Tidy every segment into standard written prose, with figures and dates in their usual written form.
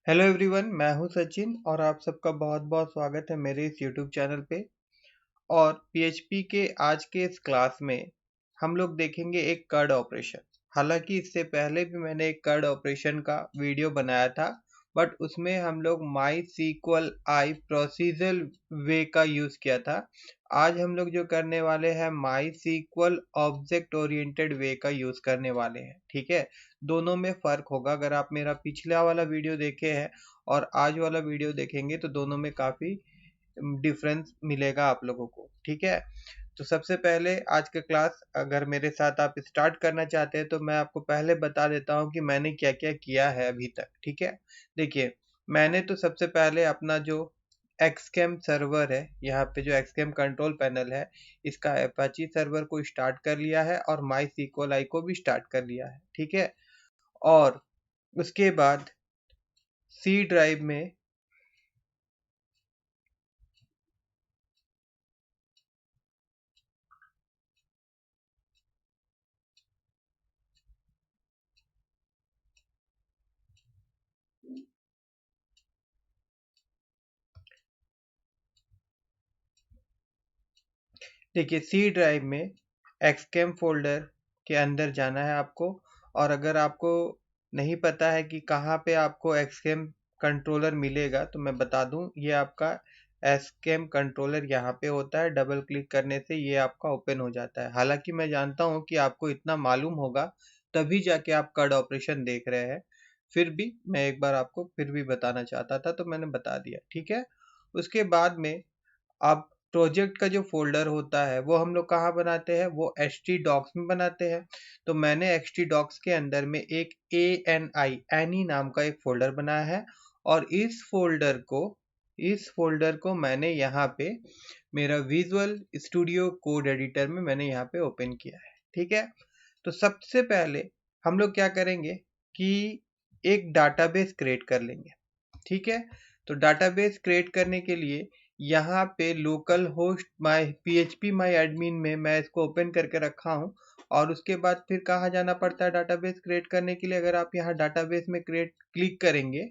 Hello everyone, मैं हूं सचिन और आप सबका बहुत बहुत स्वागत है मेरे इस यूट्यूब चैनल पे। और पीएचपी के आज के इस क्लास में हम लोग देखेंगे एक कर्ड ऑपरेशन। हालांकि इससे पहले भी मैंने एक कर्ड ऑपरेशन का वीडियो बनाया था, बट उसमें हम लोग माई सीक्वल आई प्रोसीजर वे का यूज़ किया था। आज हम लोग जो करने वाले हैं माई सीक्वल ऑब्जेक्ट ओरिएंटेड वे का यूज़ करने वाले हैं। ठीक है, दोनों में फ़र्क होगा। अगर आप मेरा पिछला वाला वीडियो देखे हैं और आज वाला वीडियो देखेंगे तो दोनों में काफ़ी डिफरेंस मिलेगा आप लोगों को। ठीक है, तो सबसे पहले आज का क्लास अगर मेरे साथ आप स्टार्ट करना चाहते हैं तो मैं आपको पहले बता देता हूँ कि मैंने क्या क्या किया है अभी तक। ठीक है, देखिए, मैंने तो सबसे पहले अपना जो एक्सकेम सर्वर है, यहाँ पे जो एक्सकेम कंट्रोल पैनल है, इसका अपाची सर्वर को स्टार्ट कर लिया है और माई सीक्वल आई को भी स्टार्ट कर लिया है। ठीक है, और उसके बाद सी ड्राइव में देखिए, सी ड्राइव में एक्सकेम फोल्डर के अंदर जाना है आपको। और अगर आपको नहीं पता है कि कहाँ पे आपको एक्सकेम कंट्रोलर मिलेगा तो मैं बता दूं, ये आपका एक्सकेम कंट्रोलर यहाँ पे होता है। डबल क्लिक करने से ये आपका ओपन हो जाता है। हालांकि मैं जानता हूँ कि आपको इतना मालूम होगा तभी जाके आप कर्ड ऑपरेशन देख रहे हैं, फिर भी मैं एक बार आपको फिर भी बताना चाहता था तो मैंने बता दिया। ठीक है, उसके बाद में अब प्रोजेक्ट का जो फ़ोल्डर होता है वो हम लोग कहाँ बनाते हैं, वो htdocs में बनाते हैं। तो मैंने htdocs के अंदर में एक ANI नाम का एक फ़ोल्डर बनाया है और इस फ़ोल्डर को मैंने यहाँ पे मेरा विजुअल स्टूडियो कोड एडिटर में मैंने यहाँ पे ओपन किया है। ठीक है, तो सबसे पहले हम लोग क्या करेंगे कि एक डाटाबेस क्रिएट कर लेंगे। ठीक है, तो डाटाबेस क्रिएट करने के लिए यहाँ पे लोकल होस्ट माई PHP माई एडमिन में मैं इसको ओपन करके रखा हूँ। और उसके बाद फिर कहाँ जाना पड़ता है डाटाबेस क्रिएट करने के लिए, अगर आप यहाँ डाटाबेस में क्रिएट क्लिक करेंगे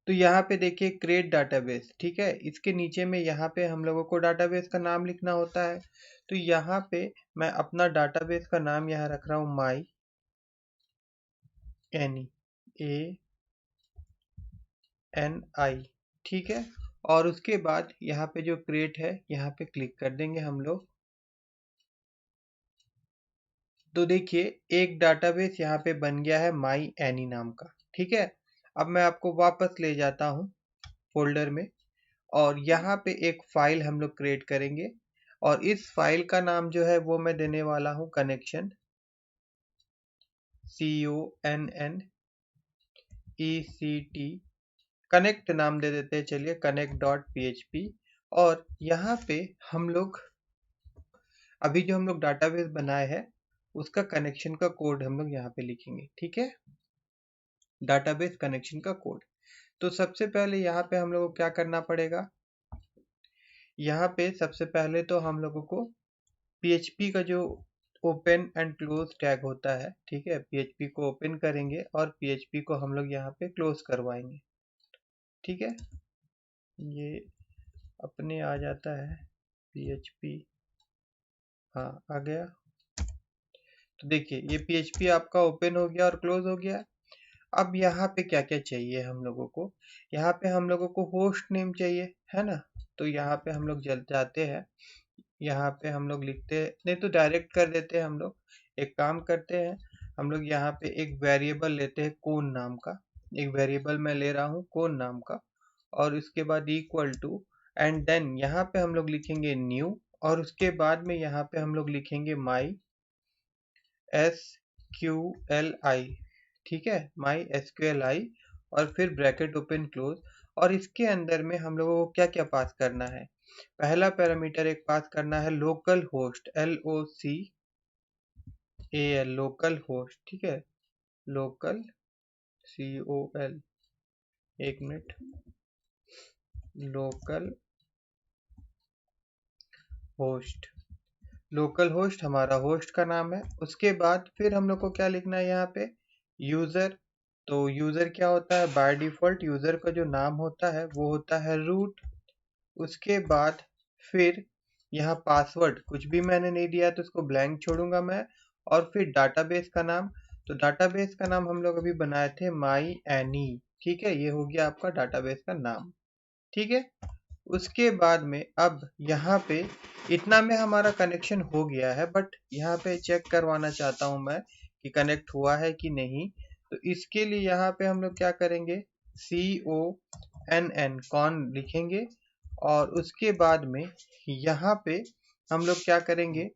तो यहाँ पे देखिए क्रिएट डाटाबेस। ठीक है, इसके नीचे में यहाँ पे हम लोगों को डाटाबेस का नाम लिखना होता है। तो यहाँ पे मैं अपना डाटाबेस का नाम यहाँ रख रहा हूँ माई ANI। ठीक है, और उसके बाद यहाँ पे जो क्रिएट है यहाँ पे क्लिक कर देंगे हम लोग। तो देखिए एक डाटाबेस यहाँ पे बन गया है माई एनी नाम का। ठीक है, अब मैं आपको वापस ले जाता हूँ फोल्डर में और यहाँ पे एक फाइल हम लोग क्रिएट करेंगे। और इस फाइल का नाम जो है वो मैं देने वाला हूँ कनेक्शन, CONNECT, कनेक्ट नाम दे देते हैं। चलिए, connect.php। और यहाँ पे हम लोग अभी जो हम लोग डाटाबेस बनाए हैं उसका कनेक्शन का कोड हम लोग यहाँ पे लिखेंगे। ठीक है, डाटाबेस कनेक्शन का कोड। तो सबसे पहले यहाँ पे हम लोगों को क्या करना पड़ेगा, यहाँ पे सबसे पहले तो हम लोगों को PHP का जो ओपन एंड क्लोज टैग होता है, ठीक है, PHP को ओपन करेंगे और PHP को हम लोग यहाँ पे क्लोज करवाएंगे। ठीक है, ये अपने आ जाता है PHP। हाँ, आ गया। तो देखिए ये PHP आपका ओपन हो गया और क्लोज हो गया। अब यहाँ पे क्या क्या चाहिए हम लोगों को, यहाँ पे हम लोगों को होस्ट नेम चाहिए, है ना। तो यहाँ पे हम लोग जल जाते हैं, यहाँ पे हम लोग लिखते हैं, नहीं तो डायरेक्ट कर देते हैं हम लोग। एक काम करते हैं, हम लोग यहाँ पे एक वेरिएबल लेते हैं कौन नाम का। एक वेरिएबल मैं ले रहा हूँ कौन नाम का, और उसके बाद इक्वल टू, एंड देन यहाँ पे हम लोग लिखेंगे न्यू। और उसके बाद में यहाँ पे हम लोग लिखेंगे माई SQLI। ठीक है, माई SQLI, और फिर ब्रैकेट ओपन क्लोज। और इसके अंदर में हम लोगों को क्या क्या पास करना है, पहला पैरामीटर एक पास करना है local host, LOCAL, local host. ठीक है, लोकल COL, एक minute, local host, local host हमारा होस्ट का नाम है। उसके बाद फिर हम लोग को क्या लिखना है यहाँ पे, यूजर। तो यूजर क्या होता है, बाय डिफॉल्ट यूजर का जो नाम होता है वो होता है रूट। उसके बाद फिर यहाँ पासवर्ड कुछ भी मैंने नहीं दिया तो इसको ब्लैंक छोड़ूंगा मैं। और फिर डाटाबेस का नाम, तो डाटाबेस का नाम हम लोग अभी बनाए थे माई एनी, ठीक है, ये हो गया आपका डाटाबेस का नाम, ठीक है। उसके बाद में अब यहाँ पे इतना में हमारा कनेक्शन हो गया है, बट यहाँ पे चेक करवाना चाहता हूँ मैं कि कनेक्ट हुआ है कि नहीं। तो इसके लिए यहाँ पे हम लोग क्या करेंगे, CONN कॉन लिखेंगे। और उसके बाद में यहाँ पे हम लोग क्या करेंगे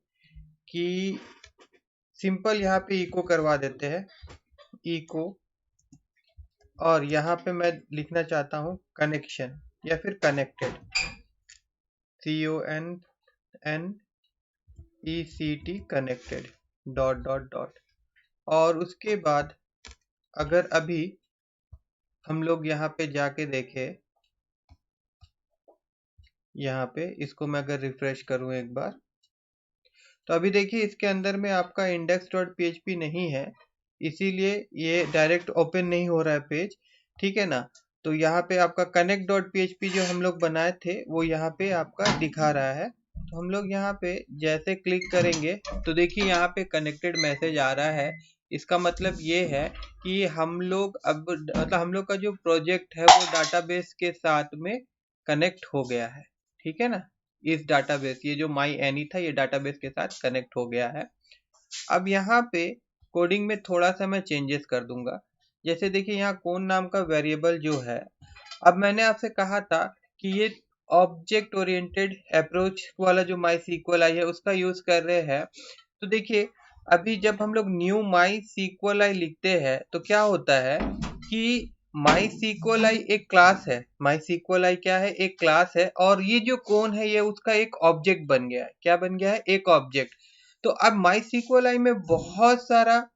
कि सिंपल यहाँ पे इको करवा देते हैं, इको। और यहाँ पे मैं लिखना चाहता हूँ कनेक्शन या फिर connected, CONNECT connected dot dot dot. और उसके बाद अगर अभी हम लोग यहाँ पे जाके देखें, यहाँ पे इसको मैं अगर रिफ्रेश करूँ एक बार, तो अभी देखिए इसके अंदर में आपका index.php नहीं है, इसीलिए ये डायरेक्ट ओपन नहीं हो रहा है पेज, ठीक है ना। तो यहाँ पे आपका connect.php जो हम लोग बनाए थे वो यहाँ पे आपका दिखा रहा है। तो हम लोग यहाँ पे जैसे क्लिक करेंगे तो देखिए यहाँ पे कनेक्टेड मैसेज आ रहा है। इसका मतलब ये है कि हम लोग अब मतलब हम लोग का जो प्रोजेक्ट है वो डाटाबेस के साथ में कनेक्ट हो गया है, ठीक है ना। इस डाटाबेस, ये जो माई एनी था ये डाटाबेस के साथ कनेक्ट हो गया है। अब यहाँ पे कोडिंग में थोड़ा सा मैं चेंजेस कर दूंगा। जैसे देखिए यहाँ कौन नाम का वेरिएबल जो है, अब मैंने आपसे कहा था कि ये ऑब्जेक्ट ओरिएंटेड अप्रोच वाला जो माई सीक्वल आई है उसका यूज कर रहे हैं। तो देखिए अभी जब हम लोग न्यू माई सीक्वल आई लिखते हैं तो क्या होता है कि माई सीक्वल आई एक क्लास है, माई सीक्वल आई क्या है, एक क्लास है। और ये जो कौन है ये उसका एक ऑब्जेक्ट बन गया है, क्या बन गया है, एक ऑब्जेक्ट। तो अब माई सीक्वल आई में बहुत सारा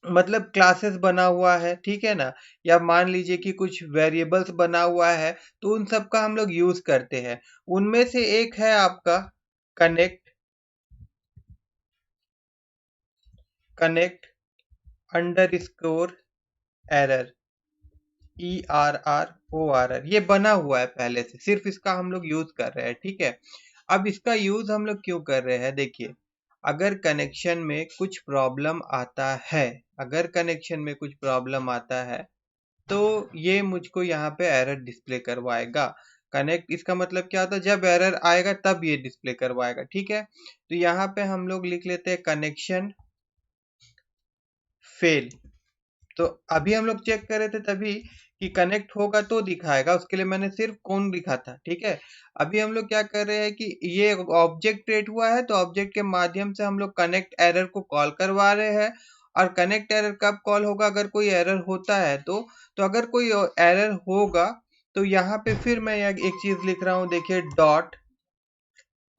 मतलब क्लासेस बना हुआ है, ठीक है ना, या मान लीजिए कि कुछ वेरिएबल्स बना हुआ है, तो उन सब का हम लोग यूज करते हैं। उनमें से एक है आपका कनेक्ट अंडरस्कोर एरर, ERRORR, ये बना हुआ है पहले से, सिर्फ इसका हम लोग यूज कर रहे हैं, ठीक है। अब इसका यूज हम लोग क्यों कर रहे हैं, देखिए अगर कनेक्शन में कुछ प्रॉब्लम आता है, अगर कनेक्शन में कुछ प्रॉब्लम आता है तो ये मुझको यहाँ पे एरर डिस्प्ले करवाएगा। कनेक्ट इसका मतलब क्या होता है, जब एरर आएगा तब ये डिस्प्ले करवाएगा, ठीक है। तो यहाँ पे हम लोग लिख लेते हैं कनेक्शन फेल। तो अभी हम लोग चेक कर रहे थे तभी कि कनेक्ट होगा तो दिखाएगा, उसके लिए मैंने सिर्फ कौन लिखा था, ठीक है। अभी हम लोग क्या कर रहे हैं कि ये ऑब्जेक्ट क्रिएट हुआ है तो ऑब्जेक्ट के माध्यम से हम लोग कनेक्ट एरर को कॉल करवा रहे हैं। और कनेक्ट एरर कब कॉल होगा, अगर कोई एरर होता है तो अगर कोई एरर होगा तो यहाँ पे फिर मैं एक चीज लिख रहा हूँ, देखिए डॉट।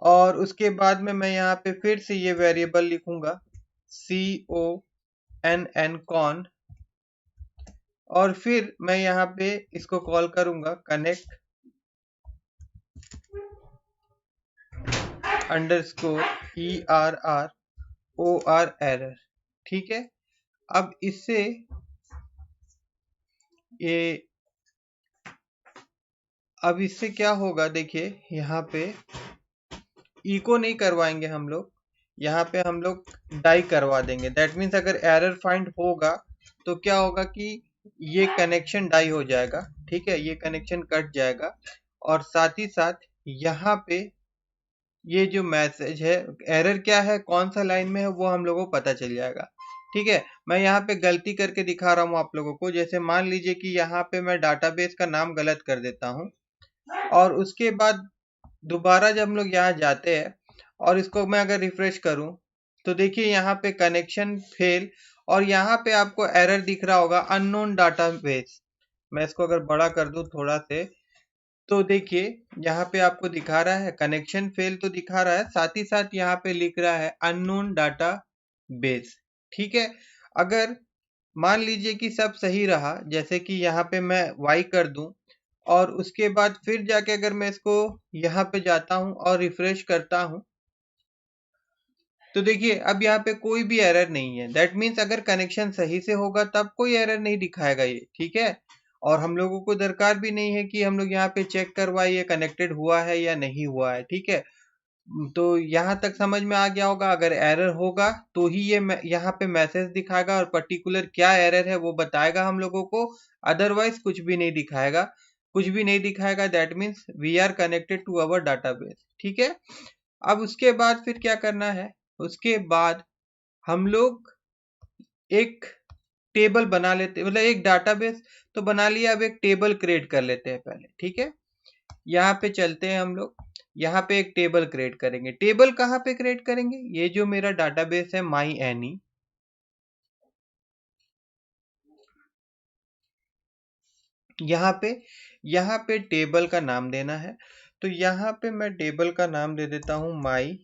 और उसके बाद में मैं यहाँ पे फिर से ये वेरिएबल लिखूंगा CONN कॉन। और फिर मैं यहाँ पे इसको कॉल करूंगा कनेक्ट अंडरस्कोर ERROR एरर, ठीक है। अब इससे ये अब इससे क्या होगा, देखिए यहाँ पे इको नहीं करवाएंगे हम लोग, यहाँ पे हम लोग डाई करवा देंगे। दैट मीन्स अगर एरर फाइंड होगा तो क्या होगा कि ये कनेक्शन डाई हो जाएगा, ठीक है, ये कनेक्शन कट जाएगा। और साथ ही साथ यहाँ पे ये जो मैसेज है, एरर क्या है, कौन सा लाइन में है, वो हम लोगों को पता चल जाएगा, ठीक है। मैं यहाँ पे गलती करके दिखा रहा हूँ आप लोगों को। जैसे मान लीजिए कि यहाँ पे मैं डाटाबेस का नाम गलत कर देता हूँ और उसके बाद दोबारा जब हम लोग यहाँ जाते हैं और इसको मैं अगर रिफ्रेश करूं तो देखिए यहाँ पे कनेक्शन फेल। और यहाँ पे आपको एरर दिख रहा होगा अननोन डाटाबेस। मैं इसको अगर बड़ा कर दूं थोड़ा से तो देखिए यहाँ पे आपको दिखा रहा है कनेक्शन फेल तो दिखा रहा है, साथ ही साथ यहाँ पे लिख रहा है अननोन डाटा बेस, ठीक है। अगर मान लीजिए कि सब सही रहा, जैसे कि यहाँ पे मैं y कर दूं और उसके बाद फिर जाके अगर मैं इसको यहाँ पे जाता हूँ और रिफ्रेश करता हूँ, तो देखिए अब यहाँ पे कोई भी एरर नहीं है। दैट मीन्स अगर कनेक्शन सही से होगा तब कोई एरर नहीं दिखाएगा ये, ठीक है। और हम लोगों को दरकार भी नहीं है कि हम लोग यहाँ पे चेक करवाए ये कनेक्टेड हुआ है या नहीं हुआ है, ठीक है। तो यहाँ तक समझ में आ गया होगा। अगर एरर होगा तो ही ये यहाँ पे मैसेज दिखाएगा और पर्टिकुलर क्या एरर है वो बताएगा हम लोगों को, अदरवाइज कुछ भी नहीं दिखाएगा। कुछ भी नहीं दिखाएगा that means we are connected to our database, ठीक है। अब उसके बाद फिर क्या करना है, उसके बाद हम लोग एक टेबल बना लेते, मतलब एक डाटाबेस तो बना लिया, अब एक टेबल क्रिएट कर लेते हैं पहले, ठीक है। यहाँ पे चलते हैं हम लोग, यहाँ पे एक टेबल क्रिएट करेंगे। टेबल कहाँ पे क्रिएट करेंगे, ये जो मेरा डाटाबेस है माई एनी, यहाँ पे टेबल का नाम देना है। तो यहाँ पे मैं टेबल का नाम दे देता हूँ माई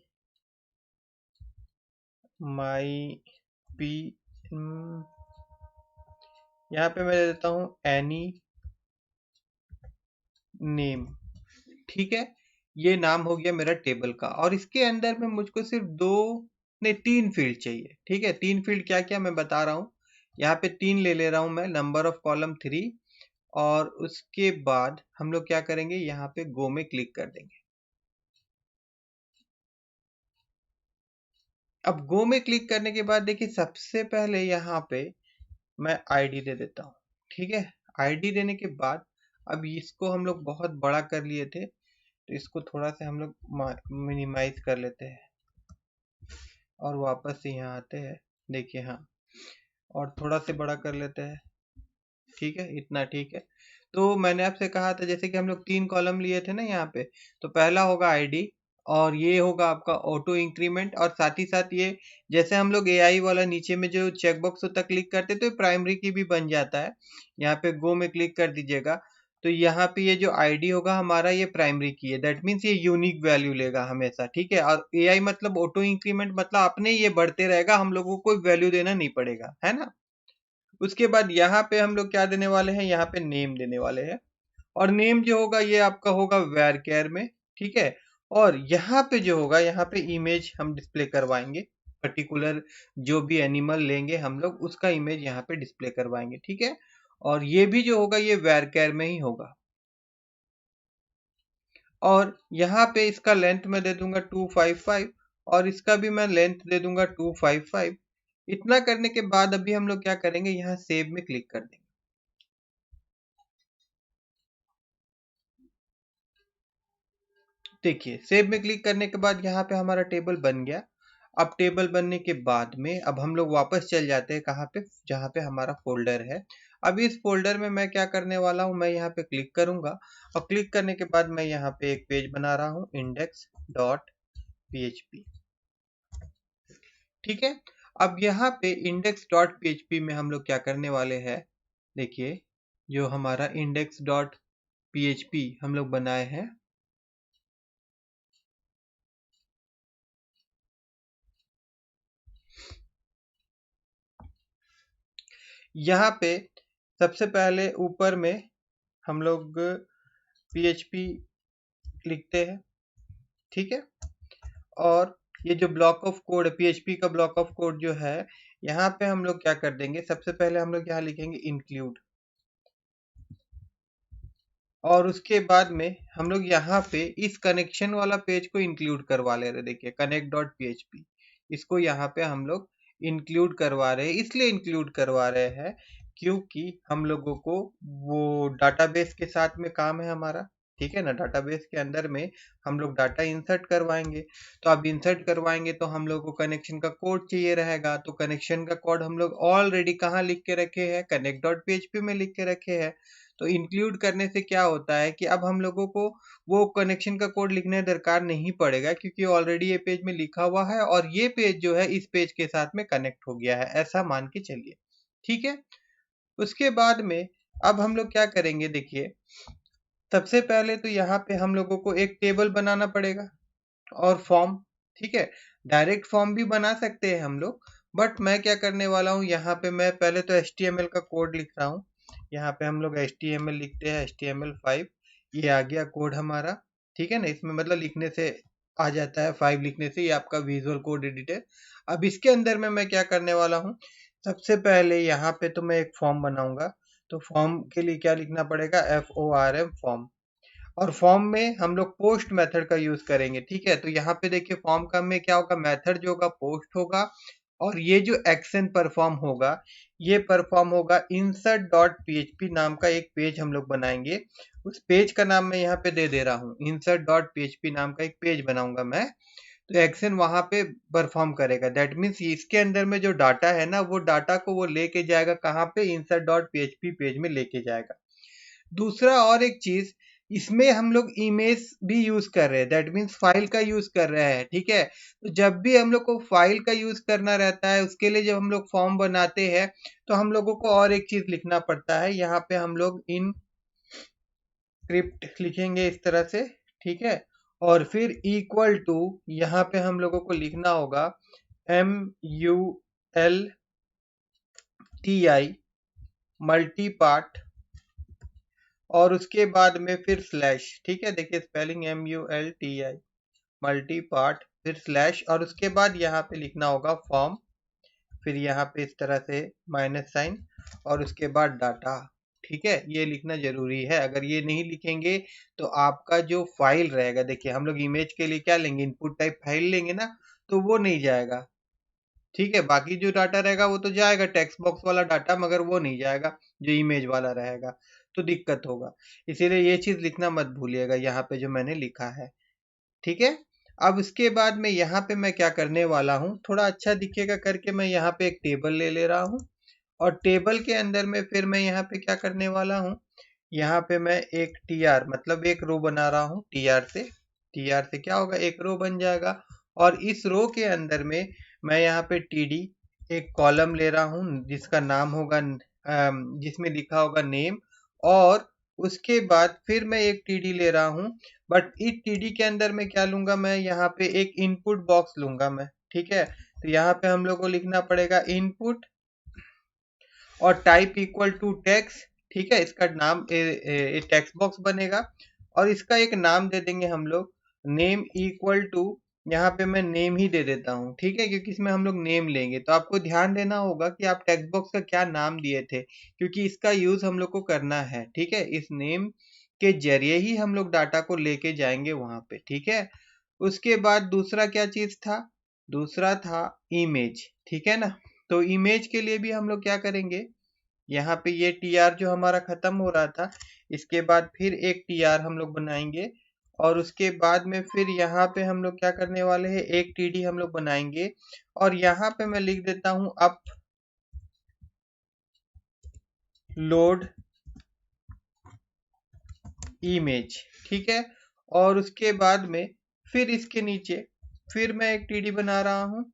पी, यहाँ पे मैं दे देता हूँ एनी नेम, ठीक है। ये नाम हो गया मेरा टेबल का, और इसके अंदर में मुझको सिर्फ दो नहीं तीन फील्ड चाहिए, ठीक है। तीन फील्ड क्या क्या मैं बता रहा हूँ, यहाँ पे तीन ले ले रहा हूँ मैं, नंबर ऑफ कॉलम 3, और उसके बाद हम लोग क्या करेंगे, यहाँ पे गो में क्लिक कर देंगे। अब गो में क्लिक करने के बाद देखिए सबसे पहले यहाँ पे मैं आईडी दे देता हूँ, ठीक है। आईडी देने के बाद अब इसको हम लोग बहुत बड़ा कर लिए थे, तो इसको थोड़ा सा हम लोग मिनिमाइज कर लेते हैं और वापस से यहाँ आते हैं, देखिए हाँ, और थोड़ा से बड़ा कर लेते हैं, ठीक है, इतना ठीक है। तो मैंने आपसे कहा था जैसे कि हम लोग तीन कॉलम लिए थे ना यहाँ पे, तो पहला होगा आईडी, और ये होगा आपका ऑटो इंक्रीमेंट, और साथ ही साथ ये जैसे हम लोग एआई वाला नीचे में जो चेकबॉक्स होता क्लिक करते तो ये प्राइमरी की भी बन जाता है। यहाँ पे गो में क्लिक कर दीजिएगा, तो यहाँ पे ये जो आईडी होगा हमारा ये प्राइमरी की है, दैट मीन्स ये यूनिक वैल्यू लेगा हमेशा, ठीक है। और एआई मतलब ऑटो इंक्रीमेंट मतलब अपने ये बढ़ते रहेगा, हम लोगों को कोई वैल्यू देना नहीं पड़ेगा, है ना। उसके बाद यहाँ पे हम लोग क्या देने वाले हैं, यहाँ पे नेम देने वाले हैं, और नेम जो होगा ये आपका होगा वेर केयर में, ठीक है। और यहाँ पे जो होगा, यहाँ पे इमेज हम डिस्प्ले करवाएंगे, पर्टिकुलर जो भी एनिमल लेंगे हम लोग उसका इमेज यहाँ पे डिस्प्ले करवाएंगे, ठीक है। और ये भी जो होगा ये वेर केयर में ही होगा। और यहाँ पे इसका लेंथ मैं दे दूंगा 255, और इसका भी मैं लेंथ दे दूंगा 255। इतना करने के बाद अभी हम लोग क्या करेंगे, यहाँ सेव में क्लिक कर देंगे। देखिए सेव में क्लिक करने के बाद यहाँ पे हमारा टेबल बन गया। अब टेबल बनने के बाद में अब हम लोग वापस चल जाते हैं कहाँ पे, जहाँ पे हमारा फोल्डर है। अब इस फोल्डर में मैं क्या करने वाला हूँ, मैं यहाँ पे क्लिक करूंगा, और क्लिक करने के बाद मैं यहाँ पे एक पेज बना रहा हूँ index.php, ठीक है। अब यहाँ पे index.php में हम लोग क्या करने वाले हैं, देखिए जो हमारा index.php हम लोग बनाए हैं, यहाँ पे सबसे पहले ऊपर में हम लोग PHP लिखते हैं, ठीक है। और ये जो ब्लॉक ऑफ कोड है, PHP का ब्लॉक ऑफ कोड जो है, यहाँ पे हम लोग क्या कर देंगे, सबसे पहले हम लोग यहाँ लिखेंगे इंक्लूड, और उसके बाद में हम लोग यहाँ पे इस कनेक्शन वाला पेज को इंक्लूड करवा ले रहे, देखिए connect.php, इसको यहाँ पे हम लोग इंक्लूड करवा रहे हैं। इसलिए इंक्लूड करवा रहे हैं क्योंकि हम लोगों को वो डाटाबेस के साथ में काम है हमारा, ठीक है ना। डाटाबेस के अंदर में हम लोग डाटा इंसर्ट करवाएंगे, तो अब इंसर्ट करवाएंगे तो हम लोग को कनेक्शन का कोड चाहिए रहेगा। तो कनेक्शन का कोड हम लोग ऑलरेडी कहाँ लिख के रखे हैं, connect.php में लिख के रखे हैं। तो इंक्लूड करने से क्या होता है कि अब हम लोगों को वो कनेक्शन का कोड लिखने दरकार नहीं पड़ेगा, क्योंकि ऑलरेडी ये पेज में लिखा हुआ है, और ये पेज जो है इस पेज के साथ में कनेक्ट हो गया है, ऐसा मान के चलिए, ठीक है। उसके बाद में अब हम लोग क्या करेंगे, देखिए सबसे पहले तो यहाँ पे हम लोगों को एक टेबल बनाना पड़ेगा और फॉर्म, ठीक है। डायरेक्ट फॉर्म भी बना सकते हैं हम लोग, बट मैं क्या करने वाला हूँ, यहाँ पे मैं पहले तो HTML का कोड लिख रहा हूँ, यहाँ पे हम लोग HTML लिखते हैं, HTML5, ये आ गया कोड हमारा, ठीक है ना। इसमें मतलब लिखने से आ जाता है, 5 लिखने से ये आपका विजुअल कोड एडिटर। अब इसके अंदर में मैं क्या करने वाला हूँ, सबसे पहले यहाँ पे तो मैं एक फॉर्म बनाऊंगा। तो फॉर्म के लिए क्या लिखना पड़ेगा, FORM फॉर्म। और फॉर्म में हम लोग पोस्ट मेथड का यूज करेंगे, ठीक है। तो यहाँ पे देखिए फॉर्म का में क्या होगा, मेथड जो होगा पोस्ट होगा, और ये जो एक्शन परफॉर्म होगा, ये परफॉर्म होगा insert.php नाम का एक पेज हम लोग बनाएंगे। उस पेज का नाम मैं यहाँ पे दे दे रहा हूँ, insert.php नाम का एक पेज बनाऊंगा मैं। तो एक्शन वहां पे परफॉर्म करेगा। दैट मीन्स इसके अंदर में जो डाटा है ना, वो डाटा को वो लेके जाएगा कहाँ पे, insert.php पेज में लेके जाएगा। दूसरा और एक चीज, इसमें हम लोग इमेज भी यूज कर रहे हैं, दैट मीन्स फाइल का यूज कर रहे हैं, ठीक है। तो जब भी हम लोग को फाइल का यूज करना रहता है, उसके लिए जब हम लोग फॉर्म बनाते हैं, तो हम लोगों को और एक चीज लिखना पड़ता है। यहाँ पे हम लोग इन स्क्रिप्ट लिखेंगे इस तरह से, ठीक है। और फिर इक्वल टू, यहाँ पे हम लोगों को लिखना होगा MULTI मल्टीपार्ट, और उसके बाद में फिर स्लैश, ठीक है। देखिए स्पेलिंग MULTI मल्टीपार्ट, फिर स्लैश, और उसके बाद यहाँ पे लिखना होगा फॉर्म, फिर यहाँ पे इस तरह से माइनस साइन, और उसके बाद डाटा, ठीक है। ये लिखना जरूरी है, अगर ये नहीं लिखेंगे तो आपका जो फाइल रहेगा, देखिए हम लोग इमेज के लिए क्या लेंगे, इनपुट टाइप फाइल लेंगे ना, तो वो नहीं जाएगा, ठीक है। बाकी जो डाटा रहेगा वो तो जाएगा, टेक्स्ट बॉक्स वाला डाटा, मगर वो नहीं जाएगा जो इमेज वाला रहेगा, तो दिक्कत होगा। इसीलिए ये चीज लिखना मत भूलिएगा यहाँ पे जो मैंने लिखा है, ठीक है। अब उसके बाद में यहाँ पे मैं क्या करने वाला हूँ, थोड़ा अच्छा दिखेगा करके मैं यहाँ पे एक टेबल ले ले रहा हूँ, और टेबल के अंदर में फिर मैं यहाँ पे क्या करने वाला हूँ, यहाँ पे मैं एक TR मतलब एक रो बना रहा हूँ। TR से क्या होगा, एक रो बन जाएगा। और इस रो के अंदर में मैं यहाँ पे TD एक कॉलम ले रहा हूँ, जिसका नाम होगा जिसमें लिखा होगा नेम, और उसके बाद फिर मैं एक TD ले रहा हूँ। बट इस TD के अंदर में क्या लूंगा, मैं यहाँ पे एक इनपुट बॉक्स लूंगा मैं, ठीक है। तो यहाँ पे हम लोग को लिखना पड़ेगा इनपुट, और टाइप इक्वल टू टेक्स्ट, ठीक है। इसका नाम टेक्स्ट बॉक्स बनेगा, और इसका एक नाम दे देंगे हम लोग, नेम इक्वल टू, यहाँ पे मैं नेम ही दे देता हूँ, ठीक है, क्योंकि इसमें हम लोग नेम लेंगे। तो आपको ध्यान देना होगा कि आप टेक्स्ट बॉक्स का क्या नाम दिए थे, क्योंकि इसका यूज हम लोग को करना है, ठीक है। इस नेम के जरिए ही हम लोग डाटा को लेके जाएंगे वहां पे, ठीक है। उसके बाद दूसरा क्या चीज था, दूसरा था इमेज, ठीक है ना। तो इमेज के लिए भी हम लोग क्या करेंगे, यहाँ पे ये TR जो हमारा खत्म हो रहा था, इसके बाद फिर एक TR हम लोग बनाएंगे, और उसके बाद में फिर यहाँ पे हम लोग क्या करने वाले हैं, एक TD हम लोग बनाएंगे, और यहाँ पे मैं लिख देता हूँ अप लोड इमेज, ठीक है। और उसके बाद में फिर इसके नीचे फिर मैं एक TD बना रहा हूँ,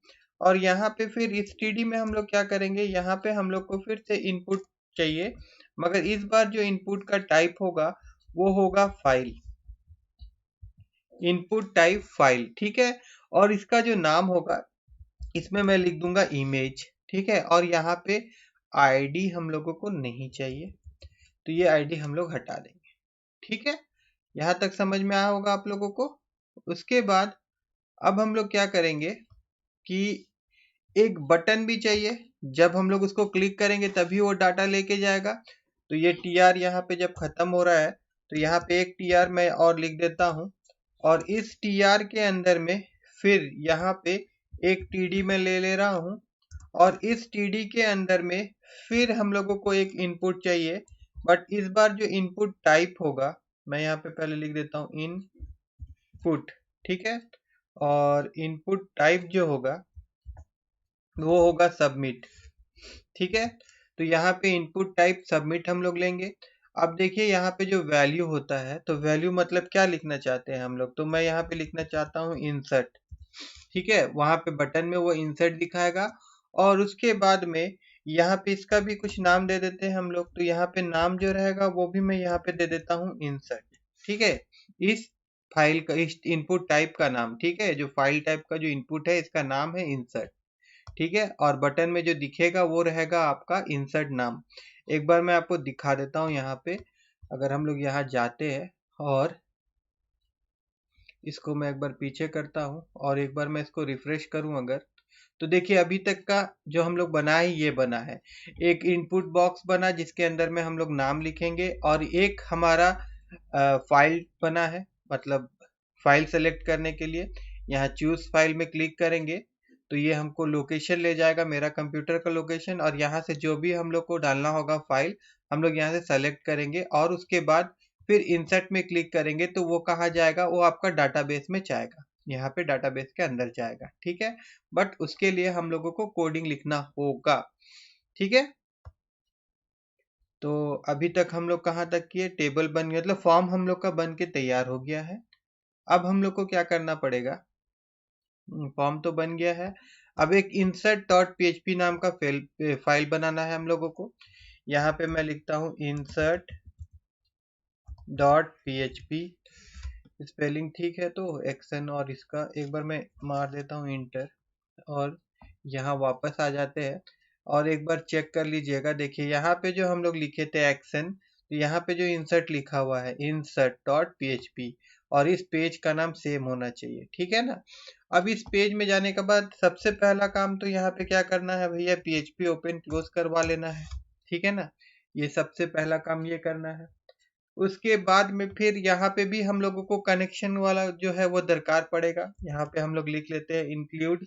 और यहाँ पे फिर इस TD में हम लोग क्या करेंगे, यहाँ पे हम लोग को फिर से इनपुट चाहिए, मगर इस बार जो इनपुट का टाइप होगा वो होगा फाइल, इनपुट टाइप फाइल, ठीक है। और इसका जो नाम होगा, इसमें मैं लिख दूंगा इमेज, ठीक है। और यहाँ पे ID हम लोगों को नहीं चाहिए, तो ये ID हम लोग हटा देंगे, ठीक है। यहाँ तक समझ में आया होगा आप लोगों को। उसके बाद अब हम लोग क्या करेंगे कि एक बटन भी चाहिए, जब हम लोग उसको क्लिक करेंगे तभी वो डाटा लेके जाएगा। तो ये TR यहाँ पे जब खत्म हो रहा है, तो यहाँ पे एक TR मैं और लिख देता हूँ, और इस TR के अंदर में फिर यहाँ पे एक TD में ले ले रहा हूँ, और इस TD के अंदर में फिर हम लोगों को एक इनपुट चाहिए, बट इस बार जो इनपुट टाइप होगा, मैं यहाँ पे पहले लिख देता हूँ इनपुट, ठीक है। और इनपुट टाइप जो होगा वो होगा सबमिट, ठीक है। तो यहाँ पे इनपुट टाइप सबमिट हम लोग लेंगे। अब देखिए यहाँ पे जो वैल्यू होता है, तो वैल्यू मतलब क्या लिखना चाहते हैं हम लोग, तो मैं यहाँ पे लिखना चाहता हूँ इंसर्ट, ठीक है। वहां पे बटन में वो इंसर्ट दिखाएगा, और उसके बाद में यहाँ पे इसका भी कुछ नाम दे देते हैं हम लोग। तो यहाँ पे नाम जो रहेगा वो भी मैं यहाँ पे दे देता हूँ इंसर्ट, ठीक है। इस फाइल का, इस इनपुट टाइप का नाम, ठीक है, जो फाइल टाइप का जो इनपुट है इसका नाम है इंसर्ट, ठीक है। और बटन में जो दिखेगा वो रहेगा आपका इंसर्ट नाम। एक बार मैं आपको दिखा देता हूँ यहाँ पे। अगर हम लोग यहाँ जाते हैं और इसको मैं एक बार पीछे करता हूँ और एक बार मैं इसको रिफ्रेश करूँ अगर, तो देखिए अभी तक का जो हम लोग बना है ये बना है। एक इनपुट बॉक्स बना जिसके अंदर में हम लोग नाम लिखेंगे और एक हमारा फाइल बना है, मतलब फाइल सेलेक्ट करने के लिए यहाँ चूज फाइल में क्लिक करेंगे तो ये हमको लोकेशन ले जाएगा, मेरा कंप्यूटर का लोकेशन, और यहाँ से जो भी हम लोग को डालना होगा फाइल हम लोग यहाँ से सेलेक्ट करेंगे और उसके बाद फिर इंसर्ट में क्लिक करेंगे तो वो कहाँ जाएगा, वो आपका डाटाबेस में जाएगा, यहाँ पे डाटाबेस के अंदर जाएगा। ठीक है, बट उसके लिए हम लोगों को कोडिंग लिखना होगा। ठीक है, तो अभी तक हम लोग कहाँ तक किए, टेबल बन गया, मतलब फॉर्म हम लोग का बन के तैयार हो गया है। अब हम लोग को क्या करना पड़ेगा, फॉर्म तो बन गया है, अब एक insert डॉट php नाम का फाइल बनाना है हम लोगों को। यहाँ पे मैं लिखता हूँ insert डॉट php, स्पेलिंग ठीक है तो एक्शन, और इसका एक बार मैं मार देता हूँ इंटर और यहाँ वापस आ जाते हैं और एक बार चेक कर लीजिएगा। देखिए यहाँ पे जो हम लोग लिखे थे एक्शन, तो यहाँ पे जो इंसर्ट लिखा हुआ है insert डॉट php और इस पेज का नाम सेम होना चाहिए। ठीक है ना, अब इस पेज में जाने के बाद सबसे पहला काम तो यहाँ पे क्या करना है भैया, php ओपन क्लोज करवा लेना है। ठीक है ना, ये सबसे पहला काम ये करना है। उसके बाद में फिर यहाँ पे भी हम लोगों को कनेक्शन वाला जो है वो दरकार पड़ेगा। यहाँ पे हम लोग लिख लेते हैं इंक्लूड,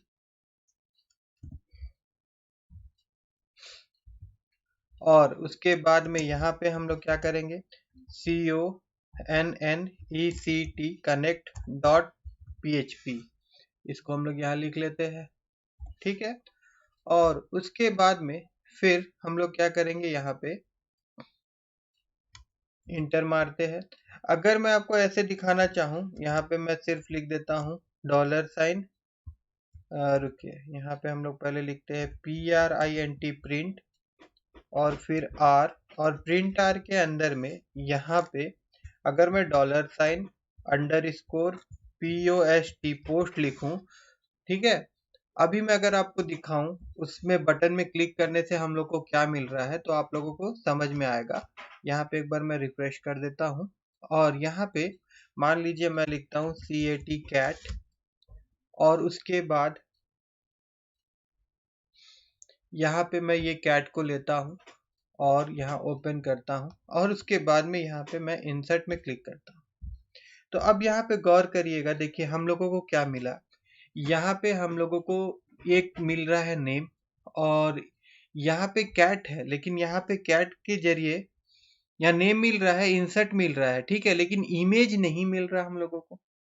और उसके बाद में यहाँ पे हम लोग क्या करेंगे, CONNECT कनेक्ट डॉट php, इसको हम लोग यहाँ लिख लेते हैं। ठीक है, और उसके बाद में फिर हम लोग क्या करेंगे, यहाँ पे इंटर मारते हैं। अगर मैं आपको ऐसे दिखाना चाहूँ, यहाँ पे मैं सिर्फ लिख देता हूँ $, रुकिए, यहाँ पे हम लोग पहले लिखते हैं PRINT प्रिंट और फिर R, और प्रिंट R के अंदर में यहाँ पे अगर मैं $, अंडरस्कोर POST पोस्ट लिखूं, ठीक है, अभी मैं अगर आपको दिखाऊं उसमें बटन में क्लिक करने से हम लोग को क्या मिल रहा है तो आप लोगों को समझ में आएगा। यहाँ पे एक बार मैं रिफ्रेश कर देता हूँ और यहाँ पे मान लीजिए मैं लिखता हूँ CAT कैट, और उसके बाद यहाँ पे मैं ये कैट को लेता हूँ और यहाँ ओपन करता हूँ और उसके बाद में यहाँ पे मैं इंसर्ट में क्लिक करता हूँ। तो अब यहाँ पे गौर करिएगा, देखिए हम लोगों को क्या मिला, यहाँ पे हम लोगों को एक मिल रहा है नेम, और यहाँ पे कैट है लेकिन यहाँ पे कैट के जरिए यहाँ नेम मिल रहा है, इंसर्ट मिल रहा है, ठीक है, लेकिन इमेज नहीं मिल रहा हम लोगों को।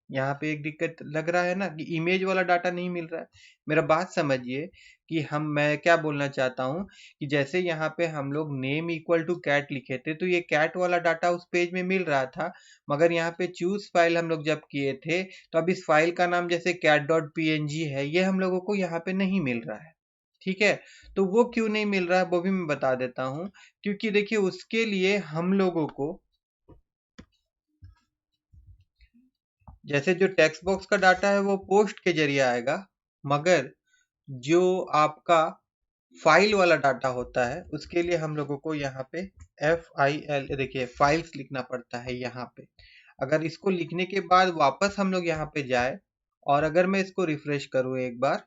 यहाँ पे एक दिक्कत लग रहा है ना कि इमेज वाला डाटा नहीं मिल रहा है। मेरा बात समझिए कि मैं क्या बोलना चाहता हूँ कि जैसे यहाँ पे हम लोग नेम इक्वल टू कैट लिखे थे तो ये कैट वाला डाटा उस पेज में मिल रहा था, मगर यहाँ पे चूज फाइल हम लोग जब किए थे तो अब इस फाइल का नाम जैसे cat.png है, ये हम लोगों को यहाँ पे नहीं मिल रहा है। ठीक है, तो वो क्यों नहीं मिल रहा है वो भी मैं बता देता हूँ। क्योंकि देखिए उसके लिए हम लोगों को जैसे जो टेक्स्ट बॉक्स का डाटा है वो पोस्ट के जरिए आएगा, मगर जो आपका फाइल वाला डाटा होता है उसके लिए हम लोगों को यहाँ पे FIL, देखिए फाइल्स लिखना पड़ता है यहाँ पे। अगर इसको लिखने के बाद वापस हम लोग यहाँ पे जाए और अगर मैं इसको रिफ्रेश करूँ एक बार,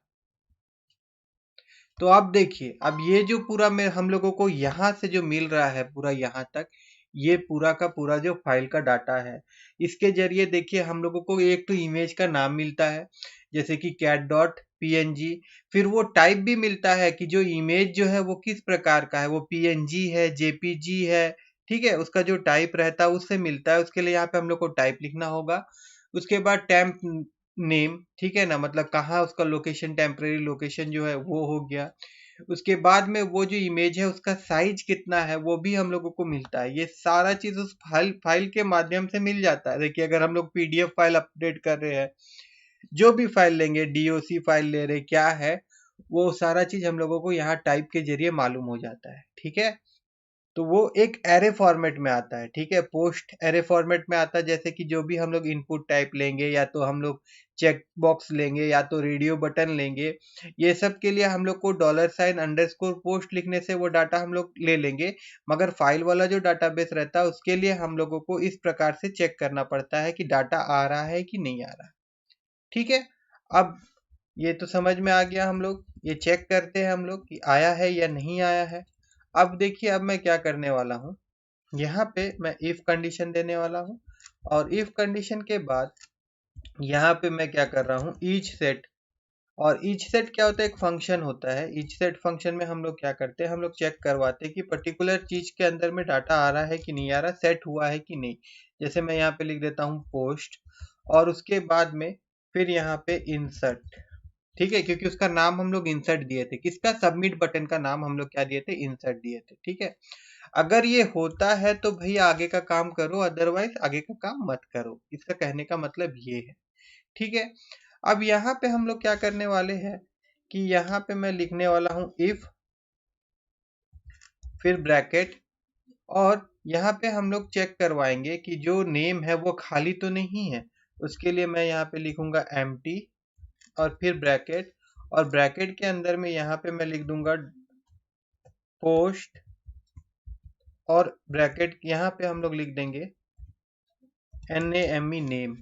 तो आप देखिए अब ये जो पूरा में हम लोगों को यहाँ से जो मिल रहा है पूरा यहाँ तक, ये पूरा का पूरा जो फाइल का डाटा है, इसके जरिए देखिए हम लोगों को एक तो इमेज का नाम मिलता है जैसे कि cat.png, फिर वो टाइप भी मिलता है कि जो इमेज जो है वो किस प्रकार का है, वो PNG है, JPG है, ठीक है, उसका जो टाइप रहता है उससे मिलता है। उसके लिए यहाँ पे हम लोग को टाइप लिखना होगा। उसके बाद टेम्प नेम, ठीक है ना, मतलब कहाँ उसका लोकेशन, टेम्परेरी लोकेशन जो है वो हो गया। उसके बाद में वो जो इमेज है उसका साइज कितना है वो भी हम लोगों को मिलता है। ये सारा चीज उस फाइल के माध्यम से मिल जाता है। देखिए अगर हम लोग PDF फाइल अपडेट कर रहे हैं, जो भी फाइल लेंगे, DOC फाइल ले रहे क्या है, वो सारा चीज हम लोगों को यहाँ टाइप के जरिए मालूम हो जाता है। ठीक है, तो वो एक एरे फॉर्मेट में आता है, ठीक है, पोस्ट एरे फॉर्मेट में आता है। जैसे कि जो भी हम लोग इनपुट टाइप लेंगे, या तो हम लोग चेक बॉक्स लेंगे, या तो रेडियो बटन लेंगे, ये सब के लिए हम लोग को $_ पोस्ट लिखने से वो डाटा हम लोग ले लेंगे। मगर फाइल वाला जो डाटाबेस रहता है उसके लिए हम लोगों को इस प्रकार से चेक करना पड़ता है कि डाटा आ रहा है कि नहीं आ रहा है, ठीक है। अब ये तो समझ में आ गया, हम लोग ये चेक करते हैं हम लोग कि आया है या नहीं आया है। अब देखिए, अब मैं क्या करने वाला हूँ, यहाँ पे मैं इफ कंडीशन देने वाला हूँ, और इफ कंडीशन के बाद यहाँ पे मैं क्या कर रहा हूँ, ईच सेट। और ईच सेट क्या होता है, एक फंक्शन होता है। ईच सेट फंक्शन में हम लोग क्या करते हैं, हम लोग चेक करवाते हैं कि पर्टिकुलर चीज के अंदर में डाटा आ रहा है कि नहीं आ रहा, सेट हुआ है कि नहीं। जैसे मैं यहाँ पे लिख देता हूँ पोस्ट, और उसके बाद में फिर यहाँ पे इंसर्ट, ठीक है, क्योंकि उसका नाम हम लोग इंसर्ट दिए थे। किसका, सबमिट बटन का नाम हम लोग क्या दिए थे, इंसर्ट दिए थे, ठीक है। अगर ये होता है तो भैया आगे का काम करो, अदरवाइज आगे का काम मत करो। इसका कहने का मतलब ये है, ठीक है। अब यहाँ पे हम लोग क्या करने वाले हैं कि यहाँ पे मैं लिखने वाला हूँ इफ, फिर ब्रैकेट, और यहाँ पे हम लोग चेक करवाएंगे कि जो नेम है वो खाली तो नहीं है। उसके लिए मैं यहाँ पे लिखूंगा एम्प्टी, और फिर ब्रैकेट, और ब्रैकेट के अंदर में यहाँ पे मैं लिख दूंगा पोस्ट, और ब्रैकेट यहाँ पे हम लोग लिख देंगे NAME, नेम।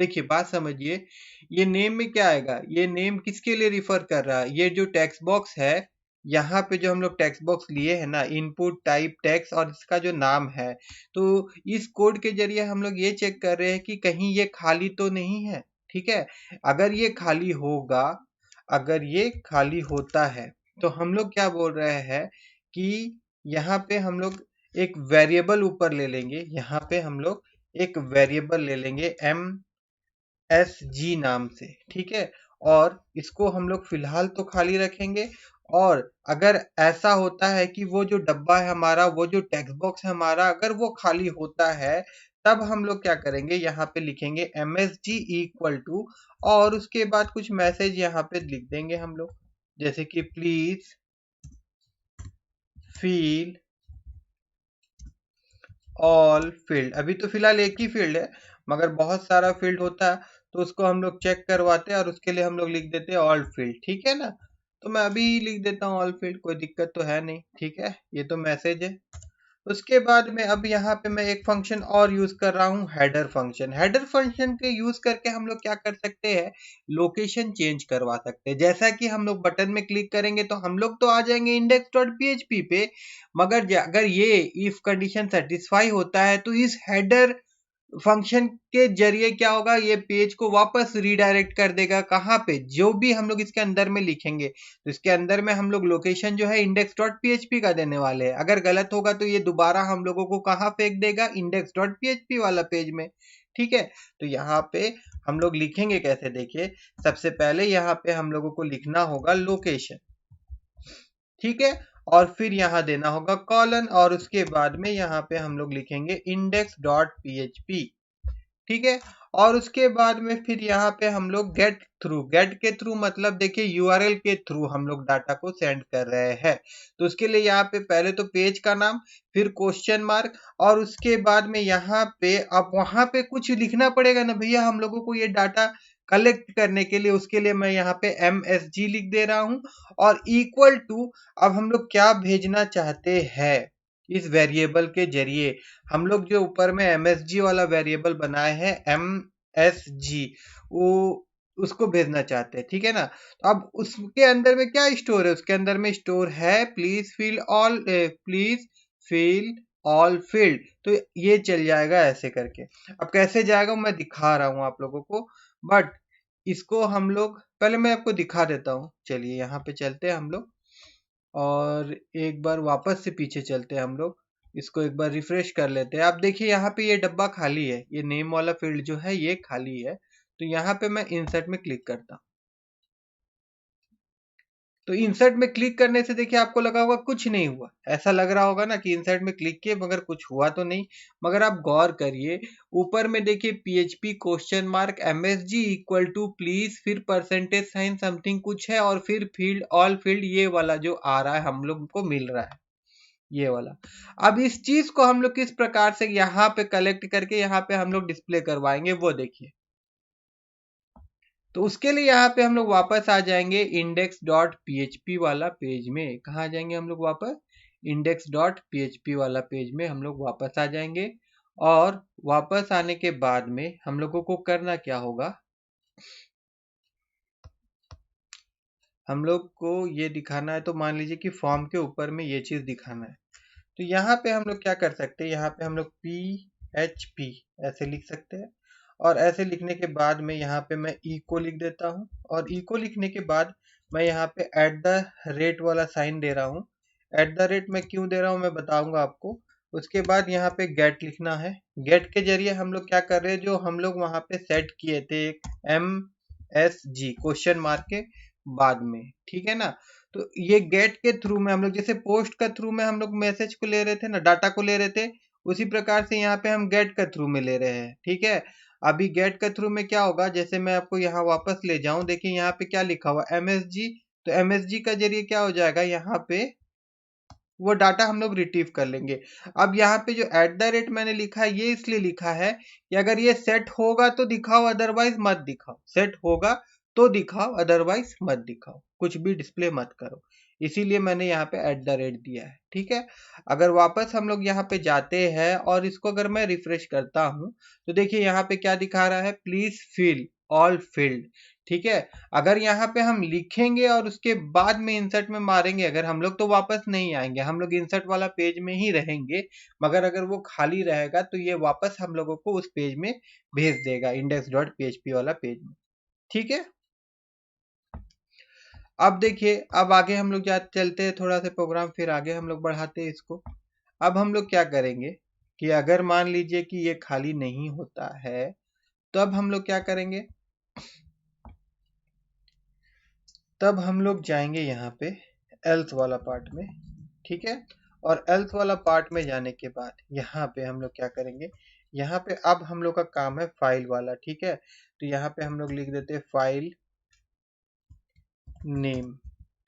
देखिए बात समझिए, ये नेम में क्या आएगा, ये नेम किसके लिए रिफर कर रहा है, ये जो टेक्स्ट बॉक्स है, यहाँ पे जो हम लोग टेक्स्ट बॉक्स लिए है ना, इनपुट टाइप टेक्स्ट, और इसका जो नाम है, तो इस कोड के जरिए हम लोग ये चेक कर रहे हैं कि कहीं ये खाली तो नहीं है, ठीक है। अगर ये खाली होगा, अगर ये खाली होता है, तो हम लोग क्या बोल रहे हैं कि यहाँ पे हम लोग एक वेरिएबल ऊपर ले लेंगे, यहाँ पे हम लोग एक वेरिएबल ले लेंगे MSG नाम से, ठीक है। और इसको हम लोग फिलहाल तो खाली रखेंगे, और अगर ऐसा होता है कि वो जो डब्बा है हमारा, वो जो टेक्स्ट बॉक्स है हमारा, अगर वो खाली होता है, तब हम लोग क्या करेंगे, यहाँ पे लिखेंगे MSG इक्वल टू, और उसके बाद कुछ मैसेज यहाँ पे लिख देंगे हम लोग, जैसे कि प्लीज फिल ऑल फील्ड। अभी तो फिलहाल एक ही फील्ड है, मगर बहुत सारा फील्ड होता है, तो उसको हम लोग चेक करवाते हैं, और उसके लिए हम लोग लिख देते हैं ऑल फील्ड, ठीक है ना। तो मैं अभी लिख देता हूँ ऑल फील्ड, कोई दिक्कत तो है नहीं, ठीक है, ये तो मैसेज है। उसके बाद में अब यहाँ पे मैं एक फंक्शन और यूज कर रहा हूँ, हेडर फंक्शन। हेडर फंक्शन के यूज करके हम लोग क्या कर सकते हैं, लोकेशन चेंज करवा सकते हैं। जैसा कि हम लोग बटन में क्लिक करेंगे तो हम लोग तो आ जाएंगे index.php पे, मगर अगर ये इफ कंडीशन सेटिस्फाई होता है तो इस हेडर फंक्शन के जरिए क्या होगा, ये पेज को वापस रीडायरेक्ट कर देगा, कहाँ पे, जो भी हम लोग इसके अंदर में लिखेंगे। तो इसके अंदर में हम लोग लोकेशन जो है index.php का देने वाले हैं। अगर गलत होगा तो ये दोबारा हम लोगों को कहाँ फेंक देगा, index.php वाला पेज में, ठीक है। तो यहाँ पे हम लोग लिखेंगे कैसे, देखिए, सबसे पहले यहाँ पे हम लोगों को लिखना होगा लोकेशन, ठीक है, और फिर यहाँ देना होगा कॉलन, और उसके बाद में यहाँ पे हम लोग लिखेंगे index.php, ठीक है। और उसके बाद में फिर यहाँ पे हम लोग गेट थ्रू, गेट के थ्रू मतलब देखिए यूआरएल के थ्रू हम लोग डाटा को सेंड कर रहे हैं। तो उसके लिए यहाँ पे पहले तो पेज का नाम, फिर क्वेश्चन मार्क, और उसके बाद में यहाँ पे अब वहां पे कुछ लिखना पड़ेगा ना भैया हम लोगों को ये डाटा कलेक्ट करने के लिए। उसके लिए मैं यहाँ पे MSG लिख दे रहा हूँ, और इक्वल टू, अब हम लोग क्या भेजना चाहते हैं इस वेरिएबल के जरिए, हम लोग जो ऊपर में MSG वाला वेरिएबल बनाए हैं MSG, वो उसको भेजना चाहते हैं, ठीक है ना। तो अब उसके अंदर में क्या स्टोर है, उसके अंदर में स्टोर है प्लीज फिल ऑल फील्ड। तो ये चल जाएगा ऐसे करके। अब कैसे जाएगा मैं दिखा रहा हूँ आप लोगों को, बट इसको हम लोग पहले मैं आपको दिखा देता हूँ। चलिए यहाँ पे चलते हैं हम लोग, और एक बार वापस से पीछे चलते हैं हम लोग, इसको एक बार रिफ्रेश कर लेते हैं। आप देखिए यहाँ पे ये डब्बा खाली है, ये नेम वाला फील्ड जो है ये खाली है। तो यहाँ पे मैं इंसर्ट में क्लिक करता हूँ। तो इंसर्ट में क्लिक करने से देखिए आपको लगा होगा कुछ नहीं हुआ, ऐसा लग रहा होगा ना कि इंसर्ट में क्लिक किए मगर कुछ हुआ तो नहीं। मगर आप गौर करिए, ऊपर में देखिए PHP question mark MSG equal to please, फिर परसेंटेज साइन समथिंग कुछ है, और फिर फील्ड ऑल फील्ड ये वाला जो आ रहा है हम लोग को मिल रहा है, ये वाला। अब इस चीज को हम लोग किस प्रकार से यहाँ पे कलेक्ट करके यहाँ पे हम लोग डिस्प्ले करवाएंगे वो देखिए। तो उसके लिए यहाँ पे हम लोग वापस आ जाएंगे index.php वाला पेज में। कहाँ आ जाएंगे हम लोग वापस? index.php वाला पेज में हम लोग वापस आ जाएंगे। और वापस आने के बाद में हम लोगों को करना क्या होगा, हम लोग को ये दिखाना है। तो मान लीजिए कि फॉर्म के ऊपर में ये चीज दिखाना है। तो यहाँ पे हम लोग क्या कर सकते हैं, यहाँ पे हम लोग PHP ऐसे लिख सकते हैं। और ऐसे लिखने के बाद में यहाँ पे मैं ई को लिख देता हूँ। और ई को लिखने के बाद मैं यहाँ पे @ वाला साइन दे रहा हूँ। @ मैं क्यों दे रहा हूँ मैं बताऊंगा आपको। उसके बाद यहाँ पे गेट लिखना है। गेट के जरिए हम लोग क्या कर रहे हैं, जो हम लोग वहाँ पे सेट किए थे MSG क्वेश्चन मार्क के बाद में, ठीक है ना। तो ये गेट के थ्रू में हम लोग जैसे पोस्ट का थ्रू में हम लोग मैसेज को ले रहे थे ना, डाटा को ले रहे थे, उसी प्रकार से यहाँ पे हम गेट का थ्रू में ले रहे हैं, ठीक है। अभी गेट का थ्रू में क्या होगा, जैसे मैं आपको यहाँ वापस ले जाऊं, देखिए यहाँ पे क्या लिखा हुआ MSG। तो MSG का जरिए क्या हो जाएगा, यहाँ पे वो डाटा हम लोग रिट्रीव कर लेंगे। अब यहाँ पे जो @ मैंने लिखा है, ये इसलिए लिखा है कि अगर ये सेट होगा तो दिखाओ, अदरवाइज मत दिखाओ। सेट होगा तो दिखाओ, अदरवाइज मत दिखाओ, कुछ भी डिस्प्ले मत करो। इसीलिए मैंने यहाँ पे @ दिया है, ठीक है। अगर वापस हम लोग यहाँ पे जाते हैं और इसको अगर मैं रिफ्रेश करता हूँ, तो देखिए यहाँ पे क्या दिखा रहा है, प्लीज फिल ऑल फील्ड, ठीक है। अगर यहाँ पे हम लिखेंगे और उसके बाद में इंसर्ट में मारेंगे, अगर हम लोग तो वापस नहीं आएंगे, हम लोग इंसर्ट वाला पेज में ही रहेंगे। मगर अगर वो खाली रहेगा तो ये वापस हम लोगों को उस पेज में भेज देगा, index.php वाला पेज में, ठीक है। अब देखिए, अब आगे हम लोग चलते हैं थोड़ा सा प्रोग्राम, फिर आगे हम लोग बढ़ाते हैं इसको। अब हम लोग क्या करेंगे कि अगर मान लीजिए कि ये खाली नहीं होता है, तो अब हम लोग क्या करेंगे, तब हम लोग जाएंगे यहाँ पे एल्स वाला पार्ट में, ठीक है। और एल्स वाला पार्ट में जाने के बाद यहाँ पे हम लोग क्या करेंगे, यहाँ पे अब हम लोग का काम है फाइल वाला, ठीक है। तो यहाँ पे हम लोग लिख देते हैं फाइल नेम,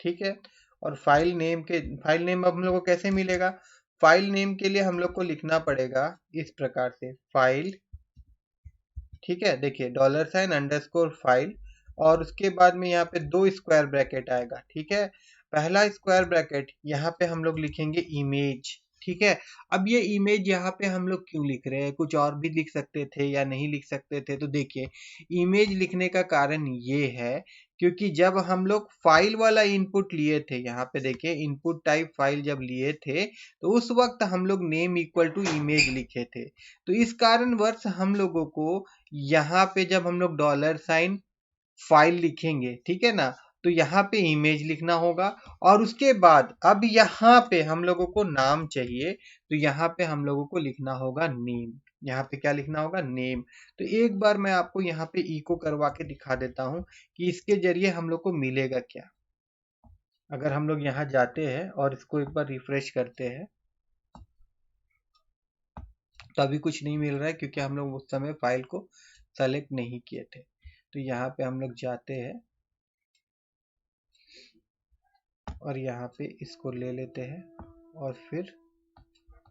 ठीक है। और फाइल नेम अब हम लोग को कैसे मिलेगा, फाइल नेम के लिए हम लोग को लिखना पड़ेगा इस प्रकार से, फाइल, ठीक है। देखिए $_फाइल, और उसके बाद में यहाँ पे 2 स्क्वायर ब्रैकेट आएगा, ठीक है। पहला स्क्वायर ब्रैकेट यहाँ पे हम लोग लिखेंगे इमेज, ठीक है। अब ये इमेज यहाँ पे हम लोग क्यों लिख रहे हैं, कुछ और भी लिख सकते थे या नहीं लिख सकते थे। तो देखिए, इमेज लिखने का कारण ये है क्योंकि जब हम लोग फाइल वाला इनपुट लिए थे, यहाँ पे देखिए इनपुट टाइप फाइल जब लिए थे, तो उस वक्त हम लोग नेम इक्वल टू इमेज लिखे थे। तो इस कारणवश हम लोगों को यहाँ पे जब हम लोग $ फाइल लिखेंगे, ठीक है ना, तो यहाँ पे इमेज लिखना होगा। और उसके बाद अब यहाँ पे हम लोगों को नाम चाहिए, तो यहाँ पे हम लोगों को लिखना होगा नेम। यहाँ पे क्या लिखना होगा, नेम। तो एक बार मैं आपको यहाँ पे इको करवा के दिखा देता हूँ कि इसके जरिए हम लोग को मिलेगा क्या। अगर हम लोग यहाँ जाते हैं और इसको एक बार रिफ्रेश करते हैं, तो अभी कुछ नहीं मिल रहा है क्योंकि हम लोग उस समय फाइल को सेलेक्ट नहीं किए थे। तो यहाँ पे हम लोग जाते हैं और यहाँ पे इसको ले लेते हैं और फिर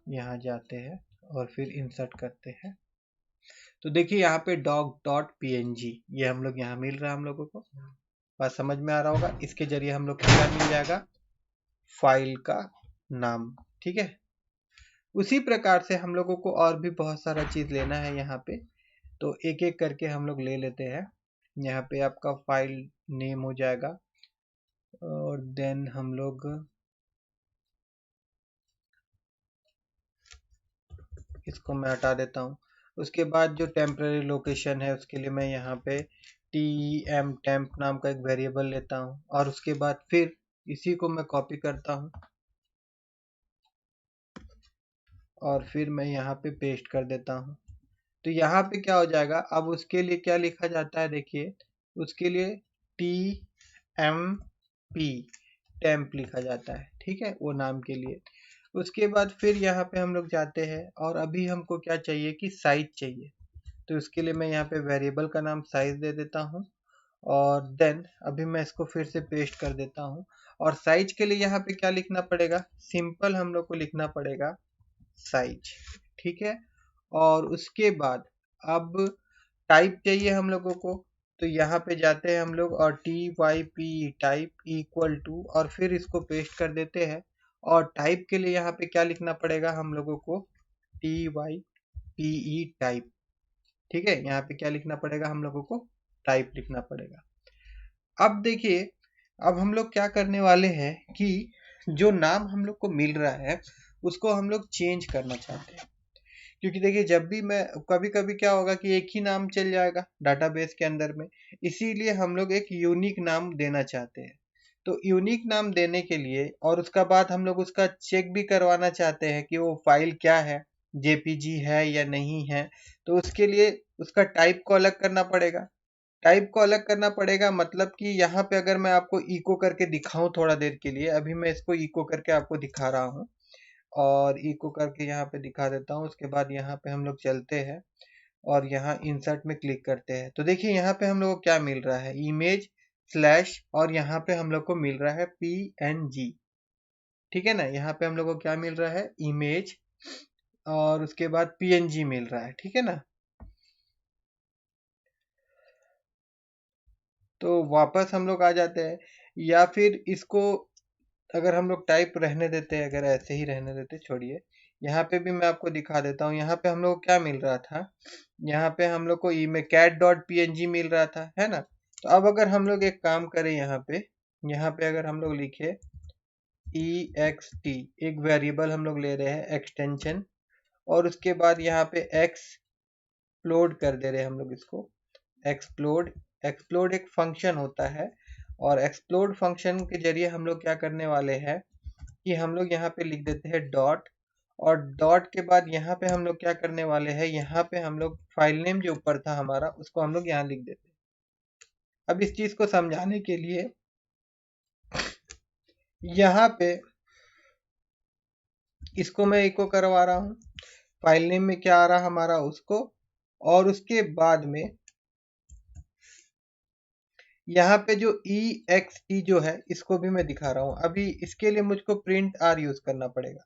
यहाँ जाते हैं और फिर इंसर्ट करते हैं। तो देखिए यहाँ पे doc.png ये हम लोग यहाँ मिल रहा है हम लोगों को, बात समझ में आ रहा होगा। इसके जरिए हम लोग को क्या मिल जाएगा, फाइल का नाम, ठीक है। उसी प्रकार से हम लोगों को और भी बहुत सारा चीज लेना है यहाँ पे, तो एक एक करके हम लोग ले लेते हैं। यहाँ पे आपका फाइल नेम हो जाएगा, और देन हम लोग इसको मैं हटा देता हूँ। उसके बाद जो टेम्पररी लोकेशन है उसके लिए मैं यहाँ पे temp नाम का एक वेरिएबल लेता हूँ, और उसके बाद फिर इसी को मैं कॉपी करता हूँ और फिर मैं यहाँ पे पेस्ट कर देता हूँ। तो यहाँ पे क्या हो जाएगा, अब उसके लिए क्या लिखा जाता है, देखिए उसके लिए temp लिखा जाता है, ठीक है, वो नाम के लिए। उसके बाद फिर यहाँ पे हम लोग जाते हैं और अभी हमको क्या चाहिए कि साइज चाहिए। तो उसके लिए मैं यहाँ पे वेरिएबल का नाम साइज दे देता हूँ, और देन अभी मैं इसको फिर से पेस्ट कर देता हूँ। और साइज के लिए यहाँ पे क्या लिखना पड़ेगा, सिंपल हम लोग को लिखना पड़ेगा साइज, ठीक है। और उसके बाद अब टाइप चाहिए हम लोगों को, तो यहाँ पे जाते हैं हम लोग और TYPE टाइप इक्वल टू और फिर इसको पेस्ट कर देते हैं। और टाइप के लिए यहाँ पे क्या लिखना पड़ेगा हम लोगों को, TYPE टाइप, ठीक है। यहाँ पे क्या लिखना पड़ेगा हम लोगों को, टाइप लिखना पड़ेगा। अब देखिए, अब हम लोग क्या करने वाले हैं कि जो नाम हम लोग को मिल रहा है उसको हम लोग चेंज करना चाहते हैं। क्योंकि देखिए, जब भी मैं कभी कभी क्या होगा कि एक ही नाम चल जाएगा डाटाबेस के अंदर में, इसीलिए हम लोग एक यूनिक नाम देना चाहते हैं। तो यूनिक नाम देने के लिए और उसका बाद हम लोग उसका चेक भी करवाना चाहते हैं कि वो फाइल क्या है, जेपीजी है या नहीं है। तो उसके लिए उसका टाइप को अलग करना पड़ेगा। टाइप को अलग करना पड़ेगा मतलब कि यहाँ पे अगर मैं आपको इको करके दिखाऊं थोड़ा देर के लिए, अभी मैं इसको इको करके आपको दिखा रहा हूँ और इको करके यहाँ पे दिखा देता हूँ। उसके बाद यहाँ पे हम लोग चलते हैं और यहाँ इंसर्ट में क्लिक करते हैं। तो देखिए यहाँ पे हम लोग को क्या मिल रहा है, इमेज स्लैश और यहाँ पे हम लोग को मिल रहा है PNG, ठीक है ना। यहाँ पे हम लोग को क्या मिल रहा है, इमेज और उसके बाद PNG मिल रहा है, ठीक है ना। तो वापस हम लोग आ जाते हैं, या फिर इसको अगर हम लोग टाइप रहने देते हैं, अगर ऐसे ही रहने देते, छोड़िए, यहाँ पे भी मैं आपको दिखा देता हूँ। यहाँ पे हम लोग को क्या मिल रहा था, यहाँ पे हम लोग को cat.png मिल रहा था, है ना। तो अब अगर हम लोग एक काम करें, यहाँ पे अगर हम लोग लिखे ext, एक वेरिएबल हम लोग ले रहे हैं एक्सटेंशन, और उसके बाद यहाँ पे एक्सप्लोड कर दे रहे हैं हम लोग इसको, एक्सप्लोड। एक्सप्लोड एक फंक्शन होता है और एक्सप्लोड फंक्शन के जरिए हम लोग क्या करने वाले हैं कि हम लोग यहाँ पे लिख देते हैं डॉट, और डॉट के बाद यहाँ पे हम लोग क्या करने वाले हैं, यहाँ पे हम लोग फाइल नेम जो ऊपर था हमारा उसको हम लोग यहाँ लिख देते हैं। अब इस चीज को समझाने के लिए यहाँ पे इसको मैं इको करवा रहा हूँ, फाइल नेम में क्या आ रहा हमारा उसको, और उसके बाद में यहाँ पे जो ext जो है इसको भी मैं दिखा रहा हूँ। अभी इसके लिए मुझको प्रिंट आर यूज करना पड़ेगा,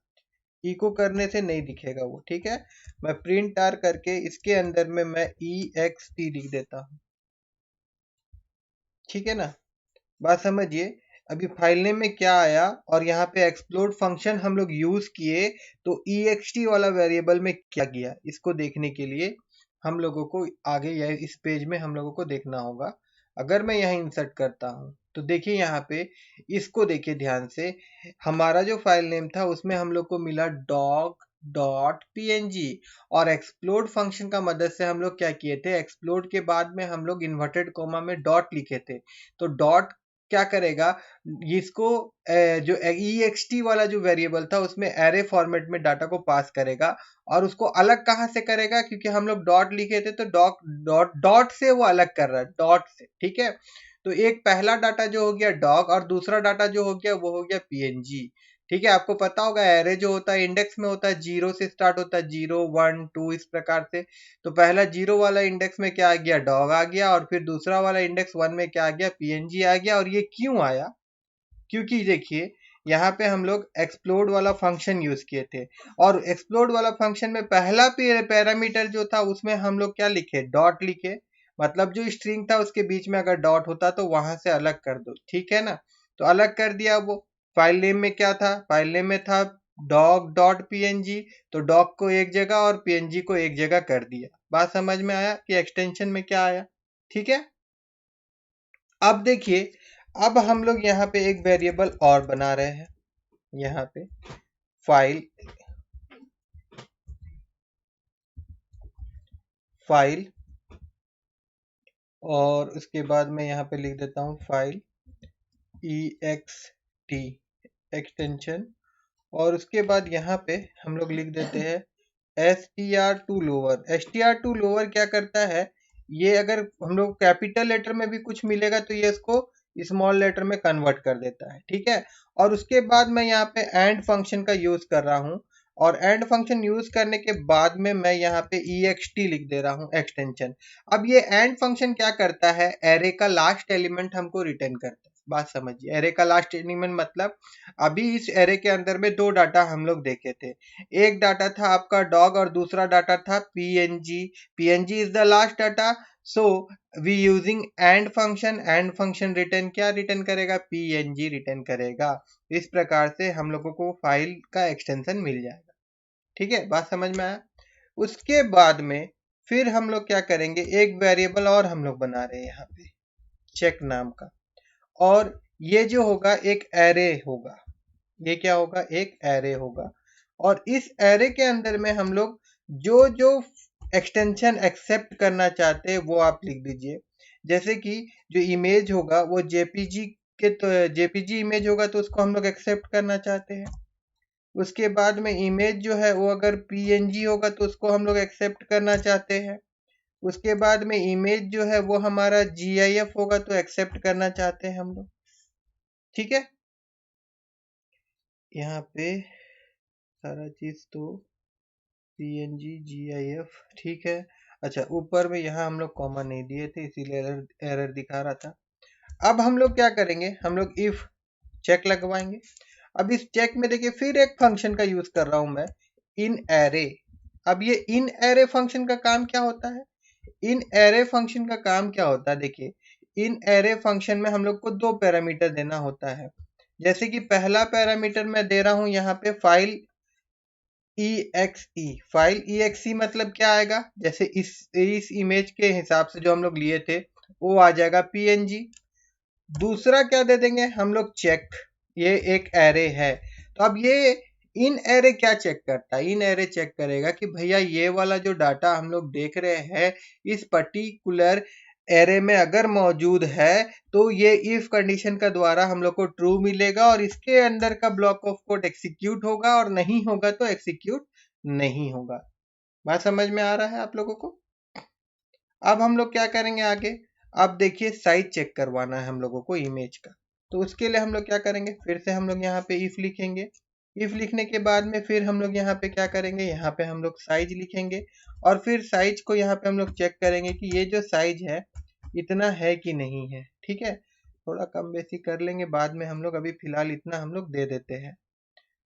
इको करने से नहीं दिखेगा वो, ठीक है। मैं प्रिंट आर करके इसके अंदर में मैं ext लिख देता हूँ, ठीक है ना। बात समझिए, अभी फाइल नेम में क्या आया और यहाँ पे एक्सप्लोड फंक्शन हम लोग यूज किए, तो ext वाला वेरिएबल में क्या किया, इसको देखने के लिए हम लोगों को आगे यह इस पेज में हम लोगों को देखना होगा। अगर मैं यहाँ इंसर्ट करता हूँ तो देखिए यहाँ पे, इसको देखिए ध्यान से, हमारा जो फाइल नेम था उसमें हम लोग को मिला dog.png, और एक्सप्लोड फंक्शन का मदद से हम लोग क्या किए थे, एक्सप्लोड के बाद में हम लोग इन्वर्टेड कोमा में डॉट लिखे थे। तो डॉट क्या करेगा, इसको जो ext वाला जो वेरिएबल था उसमें एरे फॉर्मेट में डाटा को पास करेगा, और उसको अलग कहाँ से करेगा, क्योंकि हम लोग डॉट लिखे थे तो डॉट डॉट डॉट से वो अलग कर रहा है, डॉट से, ठीक है। तो एक पहला डाटा जो हो गया डॉग और दूसरा डाटा जो हो गया वो हो गया PNG, ठीक है। आपको पता होगा एरे जो होता है इंडेक्स में होता है, 0 से स्टार्ट होता है, 0 1 2 इस प्रकार से। तो पहला 0 वाला इंडेक्स में क्या आ गया, डॉग आ गया, और फिर दूसरा वाला इंडेक्स 1 में क्या आ गया, PNG आ गया। और ये क्यों आया, क्योंकि देखिए यहाँ पे हम लोग एक्सप्लोड वाला फंक्शन यूज किए थे, और एक्सप्लोड वाला फंक्शन में पहला पैरामीटर जो था उसमें हम लोग क्या लिखे, डॉट लिखे। मतलब जो स्ट्रिंग था उसके बीच में अगर डॉट होता तो वहां से अलग कर दो, ठीक है ना। तो अलग कर दिया। वो फाइल नेम में क्या था, फाइल नेम में था dog.png, तो डॉग को एक जगह और पीएनजी को एक जगह कर दिया। बात समझ में आया कि एक्सटेंशन में क्या आया, ठीक है। अब देखिए, अब हम लोग यहाँ पे एक वेरिएबल और बना रहे हैं, यहाँ पे फाइल फाइल और उसके बाद मैं यहाँ पे लिख देता हूँ फाइल ext एक्सटेंशन, और उसके बाद यहाँ पे हम लोग लिख देते हैं str2 लोअर। str2 लोअर क्या करता है, ये अगर हम लोग कैपिटल लेटर में भी कुछ मिलेगा तो ये इसको स्मॉल लेटर में कन्वर्ट कर देता है, ठीक है। और उसके बाद मैं यहाँ पे एंड फंक्शन का यूज कर रहा हूँ, और एंड फंक्शन यूज करने के बाद में मैं यहाँ पे ext लिख दे रहा हूँ एक्सटेंशन। अब ये एंड फंक्शन क्या करता है, एरे का लास्ट एलिमेंट हमको रिटर्न करता है, बात समझिए, एरे का लास्ट एलिमेंट मतलब अभी इस एरे के अंदर में दो डाटा हम लोग देखे थे। एक डाटा था आपका डॉग और दूसरा डाटा था PNG. PNG is the last data, so we using and function return क्या रिटर्न करेगा, पीएनजी रिटर्न करेगा। इस प्रकार से हम लोगों को फाइल का एक्सटेंशन मिल जाएगा। ठीक है, बात समझ में आया। उसके बाद में फिर हम लोग क्या करेंगे, एक वेरिएबल और हम लोग बना रहे हैं यहाँ पे चेक नाम का, और ये जो होगा एक एरे होगा। ये क्या होगा, एक एरे होगा। और इस एरे के अंदर में हम लोग जो जो एक्सटेंशन एक्सेप्ट करना चाहते हैं वो आप लिख दीजिए। जैसे कि जो इमेज होगा वो जेपीजी के, तो जेपीजी इमेज होगा तो उसको हम लोग एक्सेप्ट करना चाहते हैं। उसके बाद में इमेज जो है वो अगर पीएनजी होगा तो उसको हम लोग एक्सेप्ट करना चाहते हैं। उसके बाद में इमेज जो है वो हमारा जीआईएफ होगा तो एक्सेप्ट करना चाहते हैं हम लोग। ठीक है, यहाँ पे सारा चीज तो पीएनजी जीआईएफ ठीक है। अच्छा, ऊपर में यहाँ हम लोग कॉमा नहीं दिए थे इसीलिए एरर दिखा रहा था। अब हम लोग क्या करेंगे, हम लोग इफ चेक लगवाएंगे। अब इस चेक में देखिए फिर एक फंक्शन का यूज कर रहा हूं मैं, इन एरे। अब ये इन एरे फंक्शन का काम क्या होता है, इन एरे फंक्शन का काम क्या होता है, देखिए इन एरे फंक्शन में हम लोग को दो पैरामीटर देना होता है। जैसे कि पहला पैरामीटर मैं दे रहा हूं यहाँ पे फाइल exe। फाइल exe मतलब क्या आएगा, जैसे इस इमेज के हिसाब से जो हम लोग लिए थे वो आ जाएगा png। दूसरा क्या दे देंगे हम लोग, चेक। ये एक एरे है, तो अब ये इन एरे क्या चेक करता है, इन एरे चेक करेगा कि भैया ये वाला जो डाटा हम लोग देख रहे हैं इस पर्टिकुलर एरे में अगर मौजूद है तो ये इफ कंडीशन का द्वारा हम लोग को ट्रू मिलेगा और इसके अंदर का ब्लॉक ऑफ कोड एग्जीक्यूट होगा, और नहीं होगा तो एग्जीक्यूट नहीं होगा। बात समझ में आ रहा है आप लोगों को। अब हम लोग क्या करेंगे आगे, अब देखिए साइज चेक करवाना है हम लोगों को इमेज का। तो उसके लिए हम लोग क्या करेंगे, फिर से हम लोग यहाँ पे इफ लिखेंगे। इफ लिखने के बाद में फिर हम लोग यहाँ पे क्या करेंगे, यहाँ पे हम लोग साइज लिखेंगे और फिर साइज को यहाँ पे हम लोग चेक करेंगे कि ये जो साइज है इतना है कि नहीं है। ठीक है, थोड़ा कम बेसी कर लेंगे बाद में हम लोग, अभी फिलहाल इतना हम लोग दे देते हैं।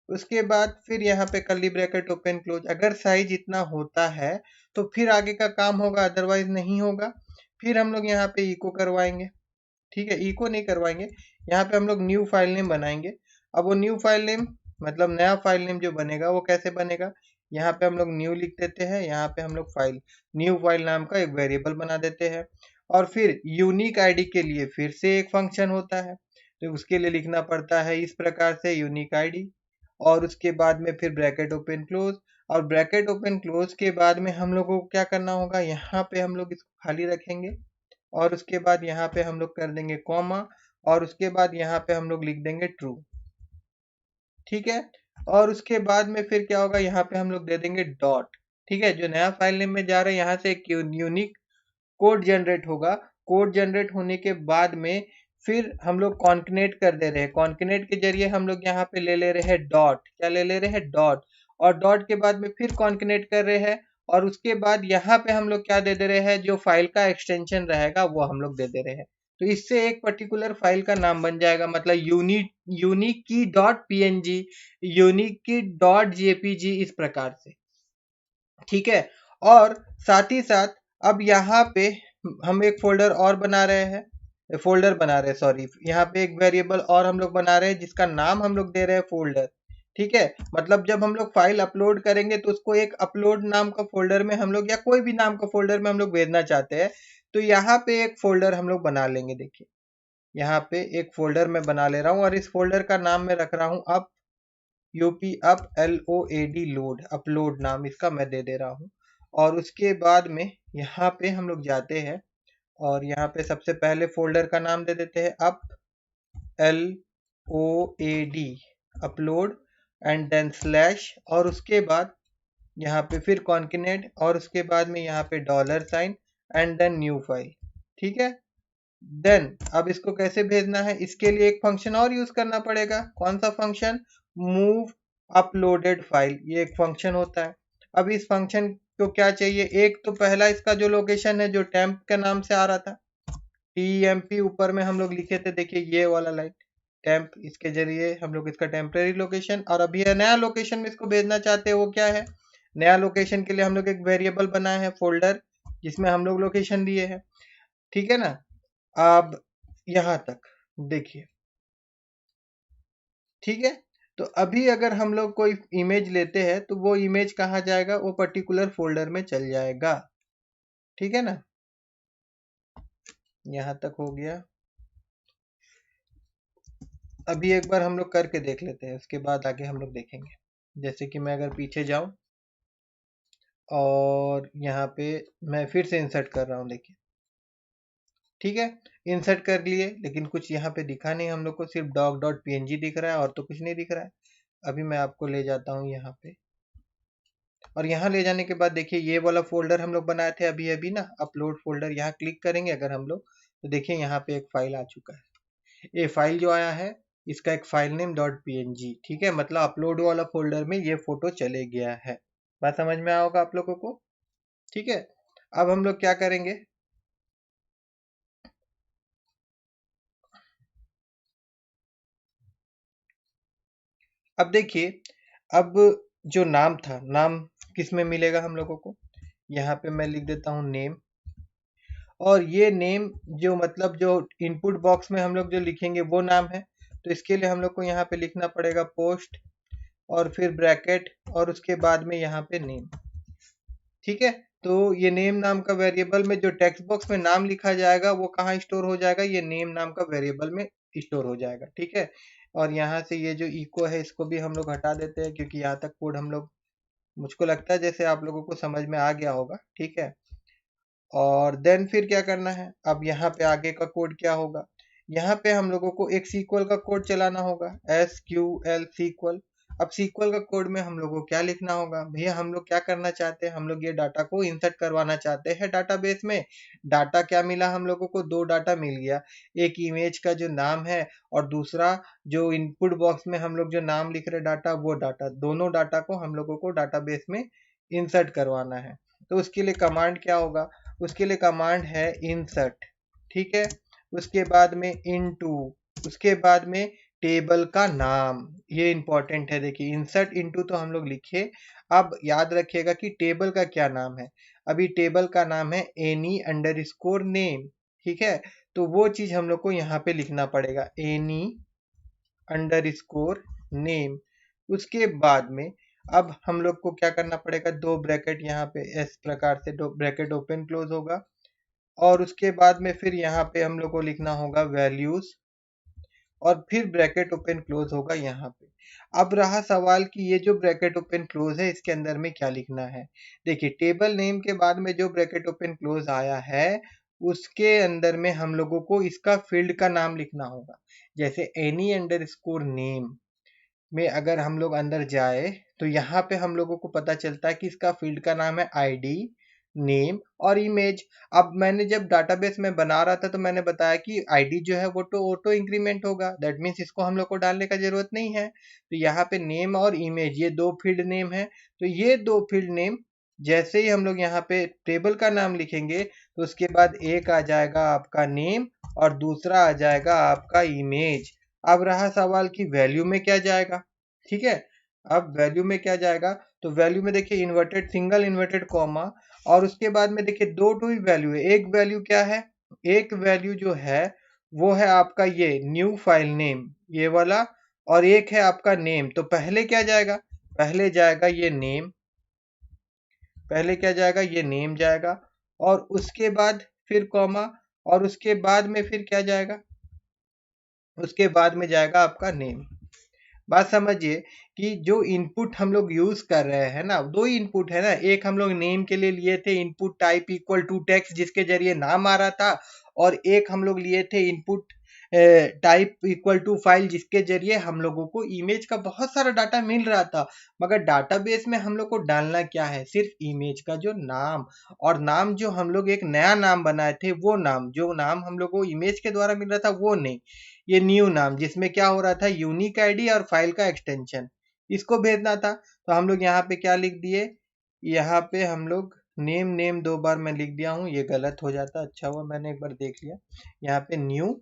उसके बाद फिर यहाँ पे कर्ली ब्रैकेट ओपन क्लोज, अगर साइज इतना होता है तो फिर आगे का काम होगा, अदरवाइज नहीं होगा। फिर हम लोग यहाँ पे इको करवाएंगे। ठीक है, इको नहीं करवाएंगे, यहाँ पे हम लोग न्यू फाइल नेम बनाएंगे। अब वो न्यू फाइल नेम मतलब नया फाइल नेम जो बनेगा वो कैसे बनेगा, यहाँ पे हम लोग न्यू लिख देते हैं, यहाँ पे हम लोग फाइल न्यू फाइल नाम का एक वेरिएबल बना देते हैं। और फिर यूनिक आईडी के लिए फिर से एक फंक्शन होता है, तो उसके लिए लिखना पड़ता है इस प्रकार से यूनिक आईडी। और उसके बाद में फिर ब्रैकेट ओपन क्लोज, और ब्रैकेट ओपन क्लोज के बाद में हम लोगों को क्या करना होगा, यहाँ पे हम लोग इसको खाली रखेंगे और उसके बाद यहाँ पे हम लोग कर देंगे कॉमा, और उसके बाद यहाँ पे हम लोग लिख देंगे ट्रू। ठीक है, और उसके बाद में फिर क्या होगा, यहाँ पे हम लोग दे देंगे डॉट। ठीक है, जो नया फाइल नेम में जा रहा है यहाँ से एक यूनिक कोड जनरेट होगा। कोड जनरेट होने के बाद में फिर हम लोग कॉन्कनेट कर दे रहे हैं, कॉन्कनेट के जरिए हम लोग यहाँ पे ले ले रहे हैं डॉट, क्या ले ले रहे हैं डॉट, और डॉट के बाद में फिर कॉन्कनेट कर रहे हैं, और उसके बाद यहाँ पे हम लोग क्या दे दे रहे हैं, जो फाइल का एक्सटेंशन रहेगा वो हम लोग दे दे रहे हैं। तो इससे एक पर्टिकुलर फाइल का नाम बन जाएगा, मतलब यूनिक की डॉट पीएनजी, यूनिक की डॉट जेपीजी, इस प्रकार से। ठीक है, और साथ ही साथ अब यहाँ पे हम एक फोल्डर और बना रहे हैं, सॉरी, यहाँ पे एक वेरिएबल और हम लोग बना रहे हैं जिसका नाम हम लोग दे रहे हैं फोल्डर। ठीक है, मतलब जब हम लोग फाइल अपलोड करेंगे तो उसको एक अपलोड नाम का फोल्डर में हम लोग, या कोई भी नाम का फोल्डर में हम लोग भेजना चाहते हैं, तो यहाँ पे एक फोल्डर हम लोग बना लेंगे। देखिए यहाँ पे एक फोल्डर मैं बना ले रहा हूँ और इस फोल्डर का नाम मैं रख रहा हूँ up, UP up, LOAD load, upload नाम इसका मैं दे दे रहा हूँ। और उसके बाद में यहाँ पे हम लोग जाते हैं और यहाँ पे सबसे पहले फोल्डर का नाम दे देते हैं up, LOAD upload, and then slash, और उसके बाद यहाँ पे फिर कॉन्केनेट, और उसके बाद में यहाँ पे $, एंड देन न्यू फाइल। ठीक है, देन अब इसको कैसे भेजना है, इसके लिए एक फंक्शन और यूज करना पड़ेगा। कौन सा फंक्शन, मूव अपलोडेड फाइल, ये एक फंक्शन होता है। अब इस फंक्शन को क्या चाहिए, एक तो पहला इसका जो लोकेशन है जो टेम्प के नाम से आ रहा था, TMP ऊपर में हम लोग लिखे थे, देखिए ये वाला लाइन टेम्प, इसके जरिए हम लोग इसका टेम्परेरी लोकेशन, और अभी ये नया लोकेशन में इसको भेजना चाहते हैं, वो क्या है, नया लोकेशन के लिए हम लोग एक वेरिएबल बनाए हैं फोल्डर, जिसमें हम लोग लोकेशन दिए हैं, ठीक है ना। अब यहाँ तक देखिए, ठीक है। तो अभी अगर हम लोग कोई इमेज लेते हैं तो वो इमेज कहाँ जाएगा, वो पर्टिकुलर फोल्डर में चल जाएगा, ठीक है ना। यहाँ तक हो गया। अभी एक बार हम लोग करके देख लेते हैं, उसके बाद आगे हम लोग देखेंगे। जैसे कि मैं अगर पीछे जाऊं और यहाँ पे मैं फिर से इंसर्ट कर रहा हूँ, देखिए, ठीक है, इंसर्ट कर लिए, लेकिन कुछ यहाँ पे दिखा नहीं हम लोग को, सिर्फ doc.png दिख रहा है और तो कुछ नहीं दिख रहा है। अभी मैं आपको ले जाता हूँ यहाँ पे, और यहाँ ले जाने के बाद देखिए ये वाला फोल्डर हम लोग बनाए थे अभी अभी ना, अपलोड फोल्डर, यहाँ क्लिक करेंगे अगर हम लोग, तो देखिए यहाँ पे एक फाइल आ चुका है। ये फाइल जो आया है, इसका एक फाइल नेम .png, ठीक है, मतलब अपलोड वाला फोल्डर में ये फोटो चले गया है। बात समझ में आया होगा आप लोगों को, ठीक है। अब हम लोग क्या करेंगे, अब देखिए, अब जो नाम था, नाम किस में मिलेगा हम लोगों को, यहाँ पे मैं लिख देता हूँ नेम, और ये नेम जो मतलब जो इनपुट बॉक्स में हम लोग जो लिखेंगे वो नाम है, तो इसके लिए हम लोग को यहाँ पे लिखना पड़ेगा पोस्ट और फिर ब्रैकेट और उसके बाद में यहाँ पे नेम, ठीक है। तो ये नेम नाम का वेरिएबल में जो टेक्स्ट बॉक्स में नाम लिखा जाएगा वो कहाँ स्टोर हो जाएगा, ये नेम नाम का वेरिएबल में स्टोर हो जाएगा, ठीक है। और यहाँ से ये जो इको है इसको भी हम लोग हटा देते हैं, क्योंकि यहाँ तक कोड हम लोग, मुझको लगता है जैसे आप लोगों को समझ में आ गया होगा, ठीक है। और देन फिर क्या करना है, अब यहाँ पे आगे का कोड क्या होगा, यहाँ पे हम लोगों को एक सीक्वल का कोड चलाना होगा, SQL सीक्वल। अब सीक्वल का कोड में हम लोगों को क्या लिखना होगा, भैया हम लोग क्या करना चाहते हैं, हम लोग ये डाटा को इंसर्ट करवाना चाहते हैं डाटाबेस में। डाटा क्या मिला हम लोगों को, दो डाटा मिल गया, एक इमेज का जो नाम है, और दूसरा जो इनपुट बॉक्स में हम लोग जो नाम लिख रहे डाटा, वो डाटा, दोनों डाटा को हम लोगों को डाटाबेस में इंसर्ट करवाना है। तो उसके लिए कमांड क्या होगा, उसके लिए कमांड है इंसर्ट, ठीक है। उसके बाद में इनटू, उसके बाद में टेबल का नाम, ये इंपॉर्टेंट है, देखिए इंसर्ट इनटू तो हम लोग लिखे, अब याद रखिएगा कि टेबल का क्या नाम है, अभी टेबल का नाम है एनी अंडरस्कोर नेम, ठीक है। तो वो चीज हम लोग को यहाँ पे लिखना पड़ेगा, एनी अंडरस्कोर नेम। उसके बाद में अब हम लोग को क्या करना पड़ेगा, दो ब्रैकेट यहाँ पे इस प्रकार से दो ब्रैकेट ओपन क्लोज होगा, और उसके बाद में फिर यहाँ पे हम लोग को लिखना होगा वैल्यूज, और फिर ब्रैकेट ओपन क्लोज होगा यहाँ पे। अब रहा सवाल कि ये जो ब्रैकेट ओपन क्लोज है इसके अंदर में क्या लिखना है, देखिए टेबल नेम के बाद में जो ब्रैकेट ओपन क्लोज आया है उसके अंदर में हम लोगों को इसका फील्ड का नाम लिखना होगा। जैसे एनी अंडरस्कोर नेम में अगर हम लोग अंदर जाए तो यहाँ पे हम लोगों को पता चलता है कि इसका फील्ड का नाम है आईडी, नेम और इमेज। अब मैंने जब डाटाबेस में बना रहा था तो मैंने बताया कि आईडी जो है वो तो ऑटो इंक्रीमेंट होगा, दैट मीन्स इसको हम लोग को डालने का जरूरत नहीं है। तो यहाँ पे नेम और इमेज ये दो फील्ड नेम है, तो ये दो फील्ड नेम जैसे ही हम लोग यहाँ पे टेबल का नाम लिखेंगे तो उसके बाद एक आ जाएगा आपका नेम और दूसरा आ जाएगा आपका इमेज। अब रहा सवाल कि वैल्यू में क्या जाएगा, ठीक है। अब वैल्यू में क्या जाएगा, तो वैल्यू में देखिए इन्वर्टेड सिंगल इन्वर्टेड कॉमा, और उसके बाद में देखिए दो टू ही वैल्यू है, एक वैल्यू क्या है, एक वैल्यू जो है वो है आपका ये न्यू फाइल नेम ये वाला, और एक है आपका नेम। तो पहले क्या जाएगा, पहले जाएगा ये नेम, पहले क्या जाएगा, ये नेम जाएगा, और उसके बाद फिर कॉमा, और उसके बाद में फिर क्या जाएगा, उसके बाद में जाएगा आपका नेम। बात समझिए कि जो इनपुट हम लोग यूज कर रहे हैं ना, दो इनपुट है ना, एक हम लोग नेम के लिए लिए थे input type equal to text जिसके जरिए नाम आ रहा था, और एक हम लोग लिए थे input type equal to file जिसके जरिए हम लोगों को इमेज का बहुत सारा डाटा मिल रहा था। मगर डाटाबेस में हम लोग को डालना क्या है, सिर्फ इमेज का जो नाम, और नाम जो हम लोग एक नया नाम बनाए थे वो नाम, जो नाम हम लोग को इमेज के द्वारा मिल रहा था वो नहीं, ये न्यू नाम जिसमें क्या हो रहा था, यूनिक आईडी और फाइल का एक्सटेंशन, इसको भेजना था। तो हम लोग यहाँ पे क्या लिख दिए, यहाँ पे हम लोग नेम नेम 2 बार मैं लिख दिया हूँ, ये गलत हो जाता। अच्छा हुआ मैंने एक बार देख लिया। यहाँ पे न्यू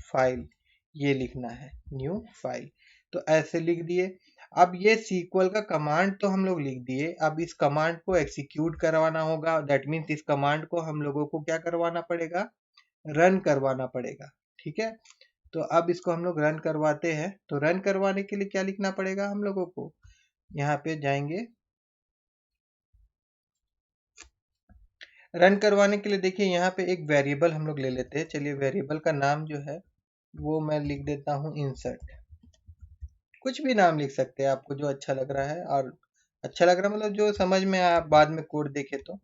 फाइल ये लिखना है, न्यू फाइल। तो ऐसे लिख दिए। अब ये SQL का कमांड तो हम लोग लिख दिए, अब इस कमांड को एग्जीक्यूट करवाना होगा। दैट मीन्स इस कमांड को हम लोगों को क्या करवाना पड़ेगा, रन करवाना पड़ेगा। ठीक है, तो अब इसको हम लोग रन करवाते हैं। तो रन करवाने के लिए क्या लिखना पड़ेगा हम लोगों को, यहाँ पे जाएंगे। रन करवाने के लिए देखिए यहाँ पे एक वेरिएबल हम लोग ले लेते हैं। चलिए वेरिएबल का नाम जो है वो मैं लिख देता हूँ इंसर्ट। कुछ भी नाम लिख सकते हैं आपको जो अच्छा लग रहा है, और अच्छा लग रहा है मतलब जो समझ में आप बाद में कोड देखे तो।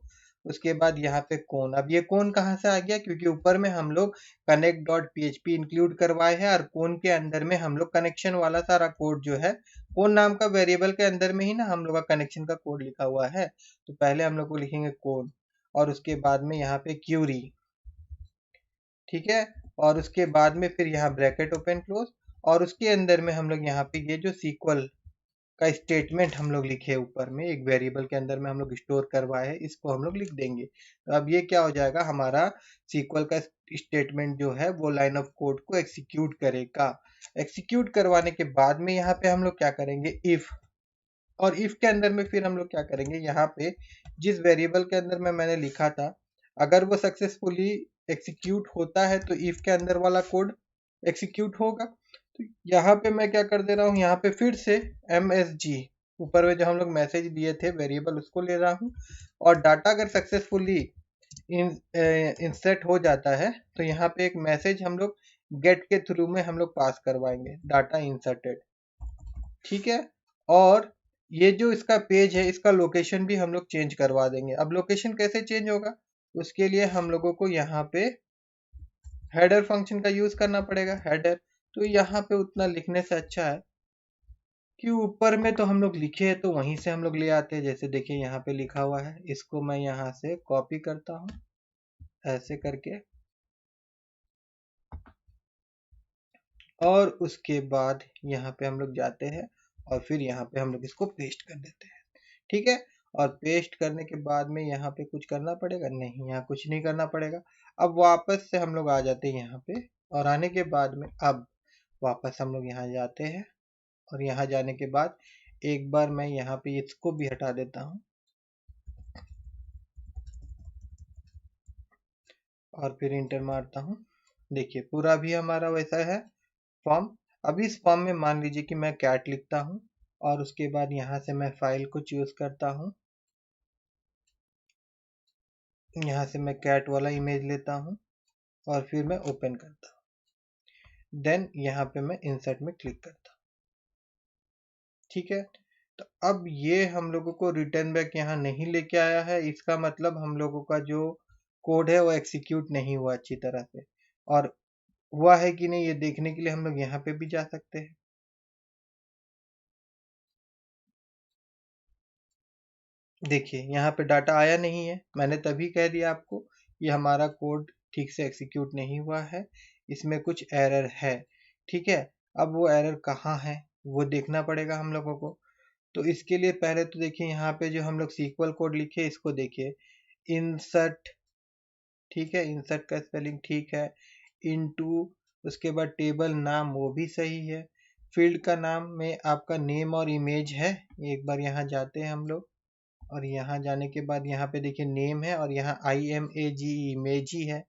उसके बाद यहाँ पे कौन, अब ये कौन कहाँ से आ गया, क्योंकि ऊपर में हम लोग कनेक्ट डॉट php इंक्लूड करवाए हैं, और कौन के अंदर में हम लोग कनेक्शन वाला सारा कोड जो है, कौन नाम का वेरिएबल के अंदर में ही ना हम लोग का कनेक्शन का कोड लिखा हुआ है। तो पहले हम लोग को लिखेंगे कौन, और उसके बाद में यहाँ पे क्यूरी। ठीक है, और उसके बाद में फिर यहाँ ब्रैकेट ओपन क्लोज, और उसके अंदर में हम लोग यहाँ पे ये जो SQL का स्टेटमेंट हम लोग लिखे ऊपर में एक वेरिएबल के अंदर में हम लोग स्टोर करवाए हैं, इसको हम लोग लिख देंगे। तो अब ये क्या हो जाएगा, हमारा SQL का स्टेटमेंट जो है वो लाइन ऑफ कोड को एग्जीक्यूट करेगा। एग्जीक्यूट करवाने के बाद में यहाँ पे हम लोग क्या करेंगे, इफ, और इफ के अंदर में फिर हम लोग क्या करेंगे, यहाँ पे जिस वेरिएबल के अंदर में मैंने लिखा था, अगर वो सक्सेसफुली एग्जीक्यूट होता है तो इफ के अंदर वाला कोड एग्जीक्यूट होगा। तो यहाँ पे मैं क्या कर दे रहा हूँ, यहाँ पे फिर से MSG ऊपर में जो हम लोग मैसेज दिए थे वेरिएबल उसको ले रहा हूँ, और डाटा अगर सक्सेसफुली इंसर्ट हो जाता है तो यहाँ पे एक मैसेज हम लोग गेट के थ्रू में हम लोग पास करवाएंगे, डाटा इंसर्टेड। ठीक है, और ये जो इसका पेज है इसका लोकेशन भी हम लोग चेंज करवा देंगे। अब लोकेशन कैसे चेंज होगा, उसके लिए हम लोगों को यहाँ पे हेडर फंक्शन का यूज करना पड़ेगा, हेडर। तो यहाँ पे उतना लिखने से अच्छा है कि ऊपर में तो हम लोग लिखे हैं तो वहीं से हम लोग ले आते हैं। जैसे देखिए यहाँ पे लिखा हुआ है, इसको मैं यहाँ से कॉपी करता हूँ ऐसे करके, और उसके बाद यहाँ पे हम लोग जाते हैं और फिर यहाँ पे हम लोग इसको पेस्ट कर देते हैं। ठीक है, और पेस्ट करने के बाद में यहाँ पे कुछ करना पड़ेगा, नहीं यहाँ कुछ नहीं करना पड़ेगा। अब वापस से हम लोग आ जाते हैं यहाँ पे, और आने के बाद में अब वापस हम लोग यहाँ जाते हैं, और यहाँ जाने के बाद एक बार मैं यहाँ पे इसको भी हटा देता हूँ, और फिर इंटर मारता हूँ। देखिए पूरा भी हमारा वैसा है फॉर्म। अब इस फॉर्म में मान लीजिए कि मैं कैट लिखता हूँ, और उसके बाद यहाँ से मैं फाइल को चूज करता हूँ, यहाँ से मैं कैट वाला इमेज लेता हूँ, और फिर मैं ओपन करता हूँ। देन यहाँ पे मैं इंसर्ट में क्लिक करता हूँ। ठीक है, तो अब ये हम लोगों को रिटर्न बैक यहाँ नहीं लेके आया है, इसका मतलब हम लोगों का जो कोड है वो एग्जीक्यूट नहीं हुआ अच्छी तरह से, और हुआ है कि नहीं ये देखने के लिए हम लोग यहाँ पे भी जा सकते हैं। देखिए यहाँ पे डाटा आया नहीं है, मैंने तभी कह दिया आपको ये हमारा कोड ठीक से एग्जीक्यूट नहीं हुआ है, इसमें कुछ एरर है। ठीक है, अब वो एरर कहाँ है वो देखना पड़ेगा हम लोगों को। तो इसके लिए पहले तो देखिए यहाँ पे जो हम लोग SQL कोड लिखे इसको देखिए, इंसर्ट, ठीक है, इंसर्ट का स्पेलिंग ठीक है, इनटू, उसके बाद टेबल नाम वो भी सही है, फील्ड का नाम में आपका नेम और इमेज है। एक बार यहाँ जाते हैं हम लोग, और यहाँ जाने के बाद यहाँ पे देखिए नेम है, और यहाँ IMAG इमेज ही है,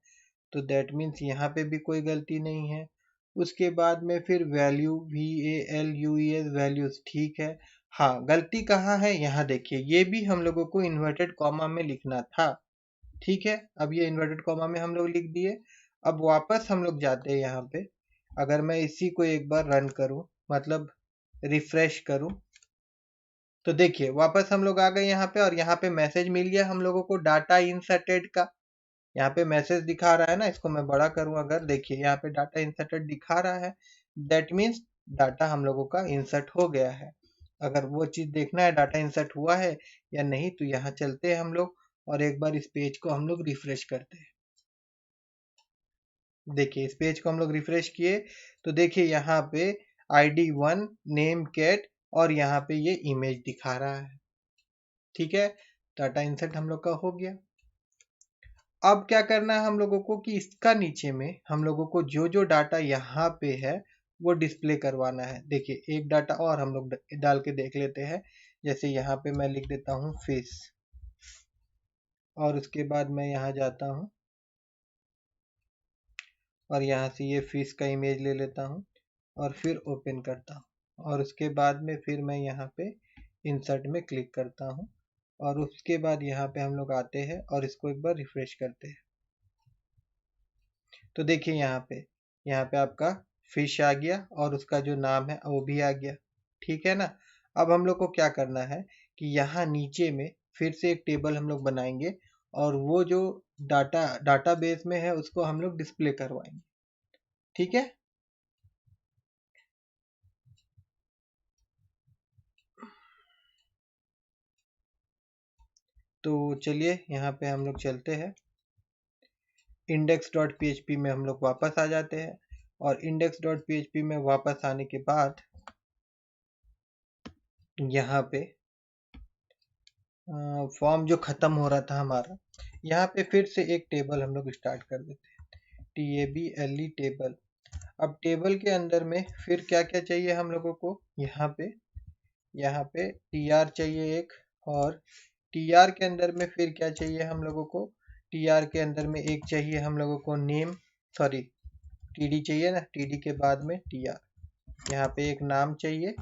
तो दैट मीन्स यहाँ पे भी कोई गलती नहीं है। उसके बाद में फिर वैल्यू VALUES वैल्यूज ठीक है। हाँ, गलती कहाँ है, यहाँ देखिए ये भी हम लोगों को इन्वर्टेड कॉमा में लिखना था। ठीक है, अब ये इन्वर्टेड कॉमा में हम लोग लिख दिए। अब वापस हम लोग जाते हैं यहाँ पे, अगर मैं इसी को एक बार रन करूं, मतलब रिफ्रेश करूं, तो देखिए वापस हम लोग आ गए यहाँ पे, और यहाँ पे मैसेज मिल गया हम लोगों को डाटा इंसर्टेड का। यहाँ पे मैसेज दिखा रहा है ना, इसको मैं बड़ा करूं अगर, देखिए यहाँ पे डाटा इंसर्टेड दिखा रहा है, दैट मीन्स डाटा हम लोगों का इंसर्ट हो गया है। अगर वो चीज देखना है डाटा इंसर्ट हुआ है या नहीं, तो यहाँ चलते हैं हम लोग, और एक बार इस पेज को हम लोग रिफ्रेश करते हैं। देखिए इस पेज को हम लोग रिफ्रेश किए, तो देखिए यहाँ पे ID1 नेम कैट, और यहाँ पे ये इमेज दिखा रहा है। ठीक है, डाटा इंसर्ट हम लोग का हो गया। अब क्या करना है हम लोगों को कि इसका नीचे में हम लोगों को जो जो डाटा यहाँ पे है वो डिस्प्ले करवाना है। देखिए एक डाटा और हम लोग डाल के देख लेते हैं। जैसे यहाँ पे मैं लिख देता हूँ फिश, और उसके बाद मैं यहाँ जाता हूँ और यहाँ से ये फिश का इमेज ले लेता हूँ और फिर ओपन करता हूँ, और उसके बाद में फिर मैं यहाँ पे इंसर्ट में क्लिक करता हूँ, और उसके बाद यहाँ पे हम लोग आते हैं और इसको एक बार रिफ्रेश करते हैं। तो देखिए यहाँ पे आपका फिश आ गया और उसका जो नाम है वो भी आ गया। ठीक है ना। अब हम लोग को क्या करना है कि यहाँ नीचे में फिर से एक टेबल हम लोग बनाएंगे और वो जो डाटाबेस में है उसको हम लोग डिस्प्ले करवाएंगे। ठीक है। तो चलिए यहाँ पे हम लोग चलते हैं, index.php में हम लोग वापस आ जाते हैं, और index.php में वापस आने के बाद यहाँ पे फॉर्म जो खत्म हो रहा था हमारा, यहाँ पे फिर से एक टेबल हम लोग स्टार्ट कर देते हैं, TABLE टेबल। अब टेबल के अंदर में फिर क्या क्या चाहिए हम लोगों को, यहाँ पे TR चाहिए एक, और TR के अंदर में फिर क्या चाहिए हम लोगों को, TR के अंदर में एक चाहिए हम लोगों को नेम, सॉरी TD चाहिए ना, TD के बाद में TR, यहाँ पे एक नाम चाहिए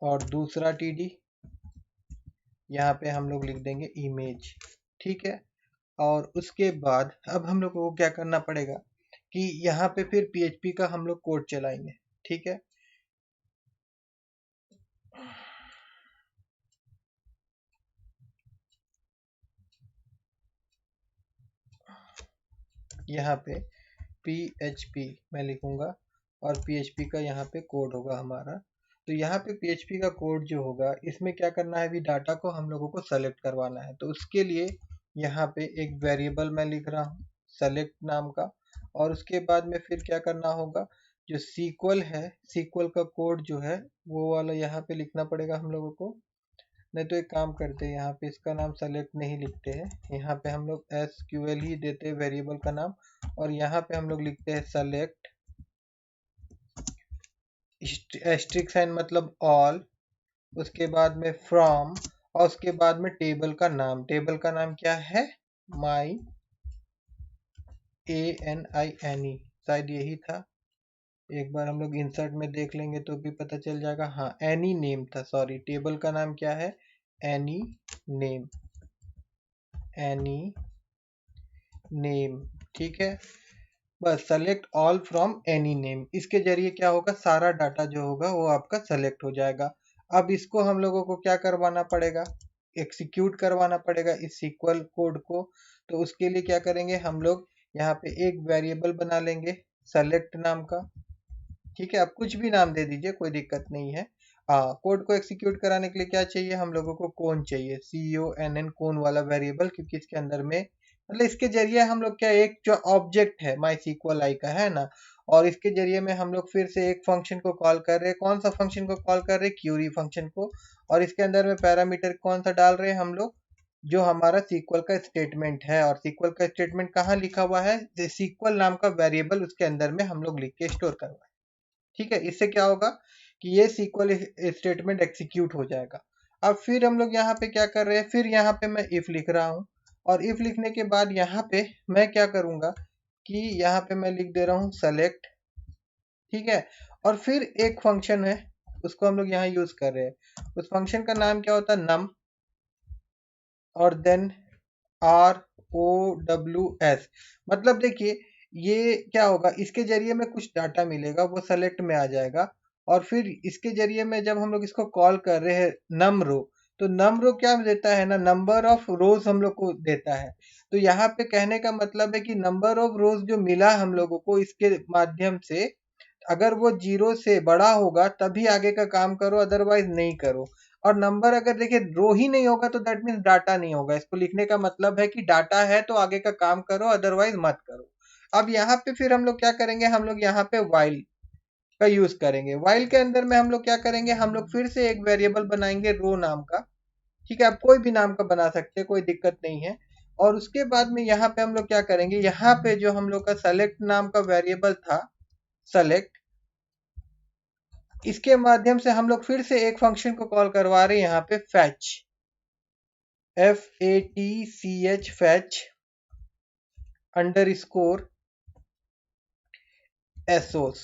और दूसरा TD, यहाँ पे हम लोग लिख देंगे इमेज। ठीक है। और उसके बाद अब हम लोग को क्या करना पड़ेगा कि यहाँ पे फिर PHP का हम लोग कोड चलाएंगे। ठीक है। यहाँ पे PHP मैं लिखूंगा और PHP का यहाँ पे कोड होगा हमारा। तो यहाँ पे PHP का कोड जो होगा इसमें क्या करना है, अभी डाटा को हम लोगों को सेलेक्ट करवाना है। तो उसके लिए यहाँ पे एक वेरिएबल मैं लिख रहा हूँ सेलेक्ट नाम का, और उसके बाद में फिर क्या करना होगा, जो सीक्वल है, सीक्वल का कोड जो है वो वाला यहाँ पे लिखना पड़ेगा हम लोगों को। नहीं तो एक काम करते हैं, यहाँ पे इसका नाम सेलेक्ट नहीं लिखते हैं, यहाँ पे हम लोग SQL ही देते हैं वेरिएबल का नाम, और यहाँ पे हम लोग लिखते हैं सेलेक्ट एस्ट्रिक साइन मतलब ऑल, उसके बाद में फ्रॉम, और उसके बाद में टेबल का नाम। टेबल का नाम क्या है, माई ANINE, शायद यही था। एक बार हम लोग इंसर्ट में देख लेंगे तो भी पता चल जाएगा। हाँ एनी नेम था, सॉरी टेबल का नाम क्या है, एनी नेम, एनी नेम। ठीक है। बस select all from any name, इसके जरिए क्या होगा, सारा डाटा जो होगा वो आपका सेलेक्ट हो जाएगा। अब इसको हम लोगों को क्या करवाना पड़ेगा, एग्जीक्यूट करवाना पड़ेगा इस सीक्वल कोड को। तो उसके लिए क्या करेंगे हम लोग, यहाँ पे एक वेरिएबल बना लेंगे सेलेक्ट नाम का। ठीक है। आप कुछ भी नाम दे दीजिए, कोई दिक्कत नहीं है। कोड को एग्जीक्यूट कराने के लिए क्या चाहिए हम लोगों को, कौन चाहिए, CONN, कौन वाला वेरिएबल, क्योंकि इसके अंदर में मतलब इसके जरिए हम लोग क्या, एक जो ऑब्जेक्ट है माई सीक्वल आई का है ना, और इसके जरिए में हम लोग फिर से एक फंक्शन को कॉल कर रहे हैं। कौन सा फंक्शन को कॉल कर रहे हैं, क्यूरी फंक्शन को, और इसके अंदर में पैरामीटर कौन सा डाल रहे हैं हम लोग, जो हमारा सीक्वल का स्टेटमेंट है। और सीक्वल का स्टेटमेंट कहाँ लिखा हुआ है, सीक्वल नाम का वेरिएबल उसके अंदर में हम लोग लिख के स्टोर करवाए। ठीक है। इससे क्या होगा कि ये सीक्वल स्टेटमेंट एग्जीक्यूट हो जाएगा। अब फिर हम लोग यहाँ पे क्या कर रहे हैं, फिर यहाँ पे मैं इफ लिख रहा हूँ, और इफ लिखने के बाद यहाँ पे मैं क्या करूंगा कि यहाँ पे मैं लिख दे रहा हूँ सेलेक्ट। ठीक है। और फिर एक फंक्शन है उसको हम लोग यहाँ यूज कर रहे हैं, उस फंक्शन का नाम क्या होता है, नम, और देन ROWS। मतलब देखिए ये क्या होगा, इसके जरिए में कुछ डाटा मिलेगा वो सेलेक्ट में आ जाएगा, और फिर इसके जरिए में जब हम लोग इसको कॉल कर रहे हैं नम रो, तो नम रो क्या देता है ना, नंबर ऑफ रोज हम लोग को देता है। तो यहाँ पे कहने का मतलब है कि नंबर ऑफ रोज जो मिला हम लोगों को इसके माध्यम से, अगर वो 0 से बड़ा होगा तभी आगे का काम करो, अदरवाइज नहीं करो। और नंबर अगर देखिए रो ही नहीं होगा तो दैट मीन्स डाटा नहीं होगा। इसको लिखने का मतलब है कि डाटा है तो आगे का काम करो, अदरवाइज मत करो। अब यहाँ पे फिर हम लोग क्या करेंगे, हम लोग यहाँ पे while का यूज करेंगे। while के अंदर में हम लोग क्या करेंगे, हम लोग फिर से एक वेरिएबल बनाएंगे रो नाम का, ठीक है, आप कोई भी नाम का बना सकते हैं, कोई दिक्कत नहीं है। और उसके बाद में यहाँ पे हम लोग क्या करेंगे, यहाँ पे जो हम लोग का सेलेक्ट नाम का वेरिएबल था, सेलेक्ट, इसके माध्यम से हम लोग फिर से एक फंक्शन को कॉल करवा रहे हैं यहाँ पे fetch, FATCH, fetch underscore Asus.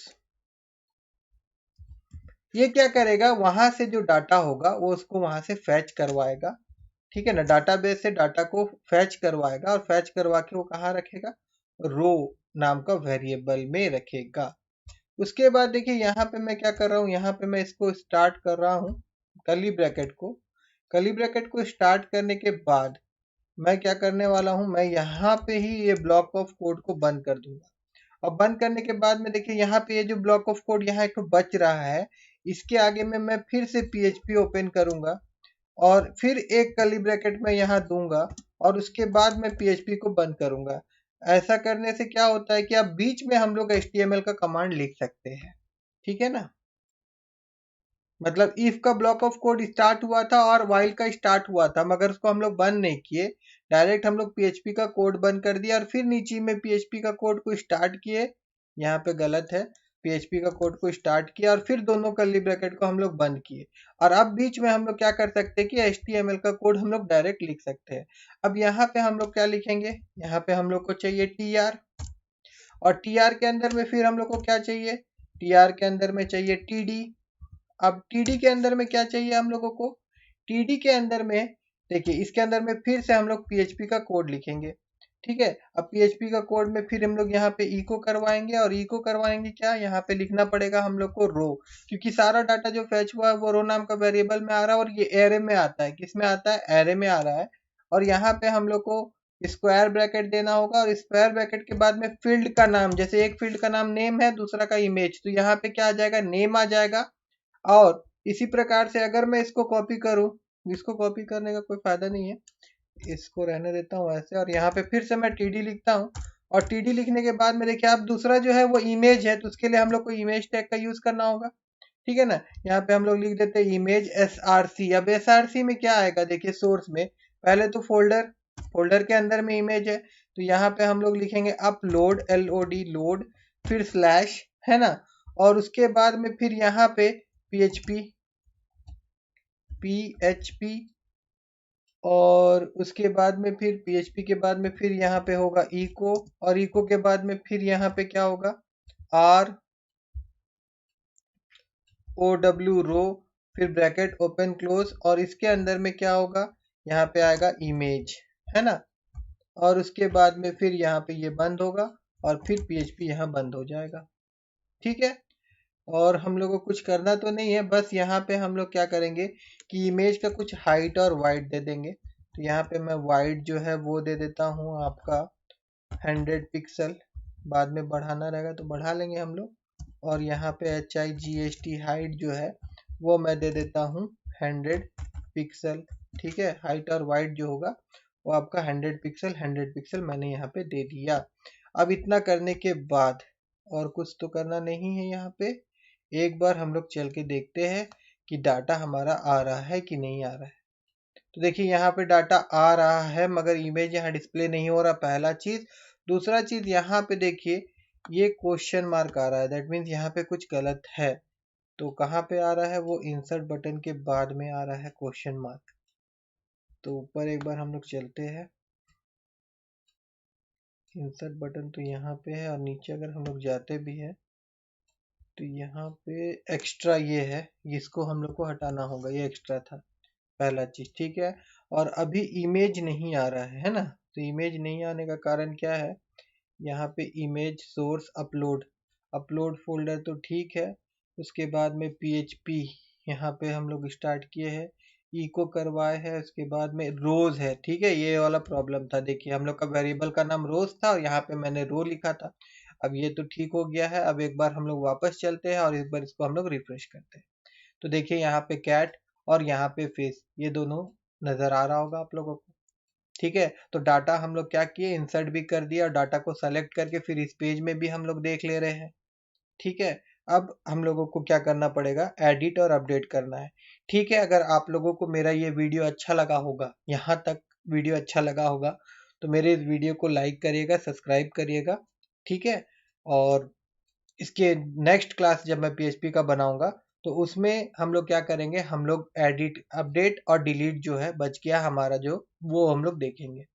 ये क्या करेगा, वहां से जो डाटा होगा वो उसको वहां से फैच करवाएगा, ठीक है ना, डाटाबेस से डाटा को फैच करवाएगा और फैच करवा के वो कहाँ रखेगा, रो नाम का वेरिएबल में रखेगा। उसके बाद देखिए यहाँ पे मैं क्या कर रहा हूँ, यहाँ पे मैं इसको स्टार्ट कर रहा हूँ, कर्ली ब्रैकेट को, कर्ली ब्रैकेट को स्टार्ट करने के बाद मैं क्या करने वाला हूँ, मैं यहाँ पे ही ये ब्लॉक ऑफ कोड को बंद कर दूंगा। और बंद करने के बाद में देखिए यहाँ पे ये जो ब्लॉक ऑफ कोड यहाँ एक बच रहा है, इसके आगे में मैं फिर से PHP ओपन करूंगा और फिर एक कर्ली ब्रैकेट में यहाँ दूंगा और उसके बाद मैं PHP को बंद करूंगा। ऐसा करने से क्या होता है कि अब बीच में हम लोग HTML का कमांड लिख सकते हैं, ठीक है ना। मतलब इफ का ब्लॉक ऑफ कोड स्टार्ट हुआ था और वाइल का स्टार्ट हुआ था, मगर उसको हम लोग बंद नहीं किए, डायरेक्ट हम लोग PHP का कोड बंद कर दिया और फिर नीचे में PHP का कोड को स्टार्ट किए, यहाँ पे गलत है, PHP का कोड को स्टार्ट किया और फिर दोनों कर्ली ब्रैकेट को हम लोग बंद किए। और अब बीच में हम लोग क्या कर सकते हैं कि HTML का कोड हम लोग डायरेक्ट लिख सकते हैं। अब यहाँ पे हम लोग क्या लिखेंगे, यहाँ पे हम लोग को चाहिए TR, और TR के अंदर में फिर हम लोग को क्या चाहिए, TR के अंदर में चाहिए TD। अब TD के अंदर में क्या चाहिए हम लोगों को, TD के अंदर में देखिए इसके अंदर में फिर से हम लोग PHP का कोड लिखेंगे, ठीक है। अब PHP का कोड में फिर हम लोग यहाँ पे इको करवाएंगे, और इको करवाएंगे क्या, यहाँ पे लिखना पड़ेगा हम लोग को रो, क्योंकि सारा डाटा जो फैच हुआ है वो रो नाम का वेरिएबल में आ रहा है और ये एरे में आता है, किस में आता है, एरे में आ रहा है। और यहाँ पे हम लोग को स्क्वायर ब्रैकेट देना होगा, और स्क्वायर ब्रैकेट के बाद में फील्ड का नाम, जैसे एक फील्ड का नाम नेम है, दूसरा का इमेज, तो यहाँ पे क्या आ जाएगा, नेम आ जाएगा। और इसी प्रकार से अगर मैं इसको कॉपी करूं, इसको कॉपी करने का कोई फायदा नहीं है, इसको रहने देता हूं ऐसे, और यहाँ पे फिर से मैं TD लिखता हूं। और TD लिखने के बाद में देखिए अब दूसरा जो है वो इमेज है, तो उसके लिए हम लोग को इमेज टैग का यूज करना होगा, ठीक है ना। यहाँ पे हम लोग लिख देते हैं इमेज SRC। अब SRC में क्या आएगा, देखिए सोर्स में पहले तो फोल्डर, फोल्डर के अंदर में इमेज है, तो यहाँ पे हम लोग लिखेंगे अपलोड, LOD लोड, फिर स्लैश, है ना। और उसके बाद में फिर यहाँ पे PHP, और उसके बाद में फिर PHP के बाद में फिर यहाँ पे होगा इको, और इको के बाद में फिर यहाँ पे क्या होगा, ROW रो, फिर ब्रैकेट ओपन क्लोज, और इसके अंदर में क्या होगा, यहाँ पे आएगा इमेज, है ना। और उसके बाद में फिर यहाँ पे ये बंद होगा और फिर PHP यहाँ बंद हो जाएगा, ठीक है। और हम लोग को कुछ करना तो नहीं है, बस यहाँ पे हम लोग क्या करेंगे कि इमेज का कुछ हाइट और वाइट दे देंगे। तो यहाँ पे मैं वाइट जो है वो दे देता हूँ आपका 100 पिक्सल, बाद में बढ़ाना रहेगा तो बढ़ा लेंगे हम लोग। और यहाँ पे HIGST हाइट जो है वो मैं दे देता हूँ 100 पिक्सल, ठीक है। हाइट और वाइट जो होगा वो आपका 100 पिक्सल, 100 पिक्सल मैंने यहाँ पे दे दिया। अब इतना करने के बाद और कुछ तो करना नहीं है, यहाँ पे एक बार हम लोग चल के देखते हैं कि डाटा हमारा आ रहा है कि नहीं आ रहा है। तो देखिए यहाँ पे डाटा आ रहा है, मगर इमेज यहाँ डिस्प्ले नहीं हो रहा, पहला चीज। दूसरा चीज यहाँ पे देखिए ये क्वेश्चन मार्क आ रहा है, दैट मीन्स यहाँ पे कुछ गलत है। तो कहाँ पे आ रहा है, वो इंसर्ट बटन के बाद में आ रहा है क्वेश्चन मार्क। तो ऊपर एक बार हम लोग चलते हैं, इंसर्ट बटन तो यहाँ पे है, और नीचे अगर हम लोग जाते भी हैं तो यहाँ पे एक्स्ट्रा ये है, इसको हम लोग को हटाना होगा, ये एक्स्ट्रा था पहला चीज, ठीक है। और अभी इमेज नहीं आ रहा है ना, तो इमेज नहीं आने का कारण क्या है, यहाँ पे image source upload, upload folder तो ठीक है। उसके बाद में PHP यहाँ पे हम लोग स्टार्ट किए हैं, इको करवाए हैं, उसके बाद में रोज है, ठीक है। ये वाला प्रॉब्लम था, देखिए हम लोग का वेरिएबल का नाम रोज था और यहाँ पे मैंने रो लिखा था। अब ये तो ठीक हो गया है। अब एक बार हम लोग वापस चलते हैं और एक बार इसको हम लोग रिफ्रेश करते हैं। तो देखिए यहाँ पे कैट और यहाँ पे फेस, ये दोनों नजर आ रहा होगा आप लोगों को, ठीक है। तो डाटा हम लोग क्या किए, इंसर्ट भी कर दिया और डाटा को सेलेक्ट करके फिर इस पेज में भी हम लोग देख ले रहे हैं, ठीक है। अब हम लोगों को क्या करना पड़ेगा, एडिट और अपडेट करना है। ठीक है, अगर आप लोगों को मेरा ये वीडियो अच्छा लगा होगा, यहाँ तक वीडियो अच्छा लगा होगा, तो मेरे इस वीडियो को लाइक करिएगा, सब्सक्राइब करिएगा। ठीक है, और इसके नेक्स्ट क्लास जब मैं पीएचपी का बनाऊंगा तो उसमें हम लोग क्या करेंगे, हम लोग एडिट अपडेट और डिलीट जो है बच गया हमारा जो, वो हम लोग देखेंगे।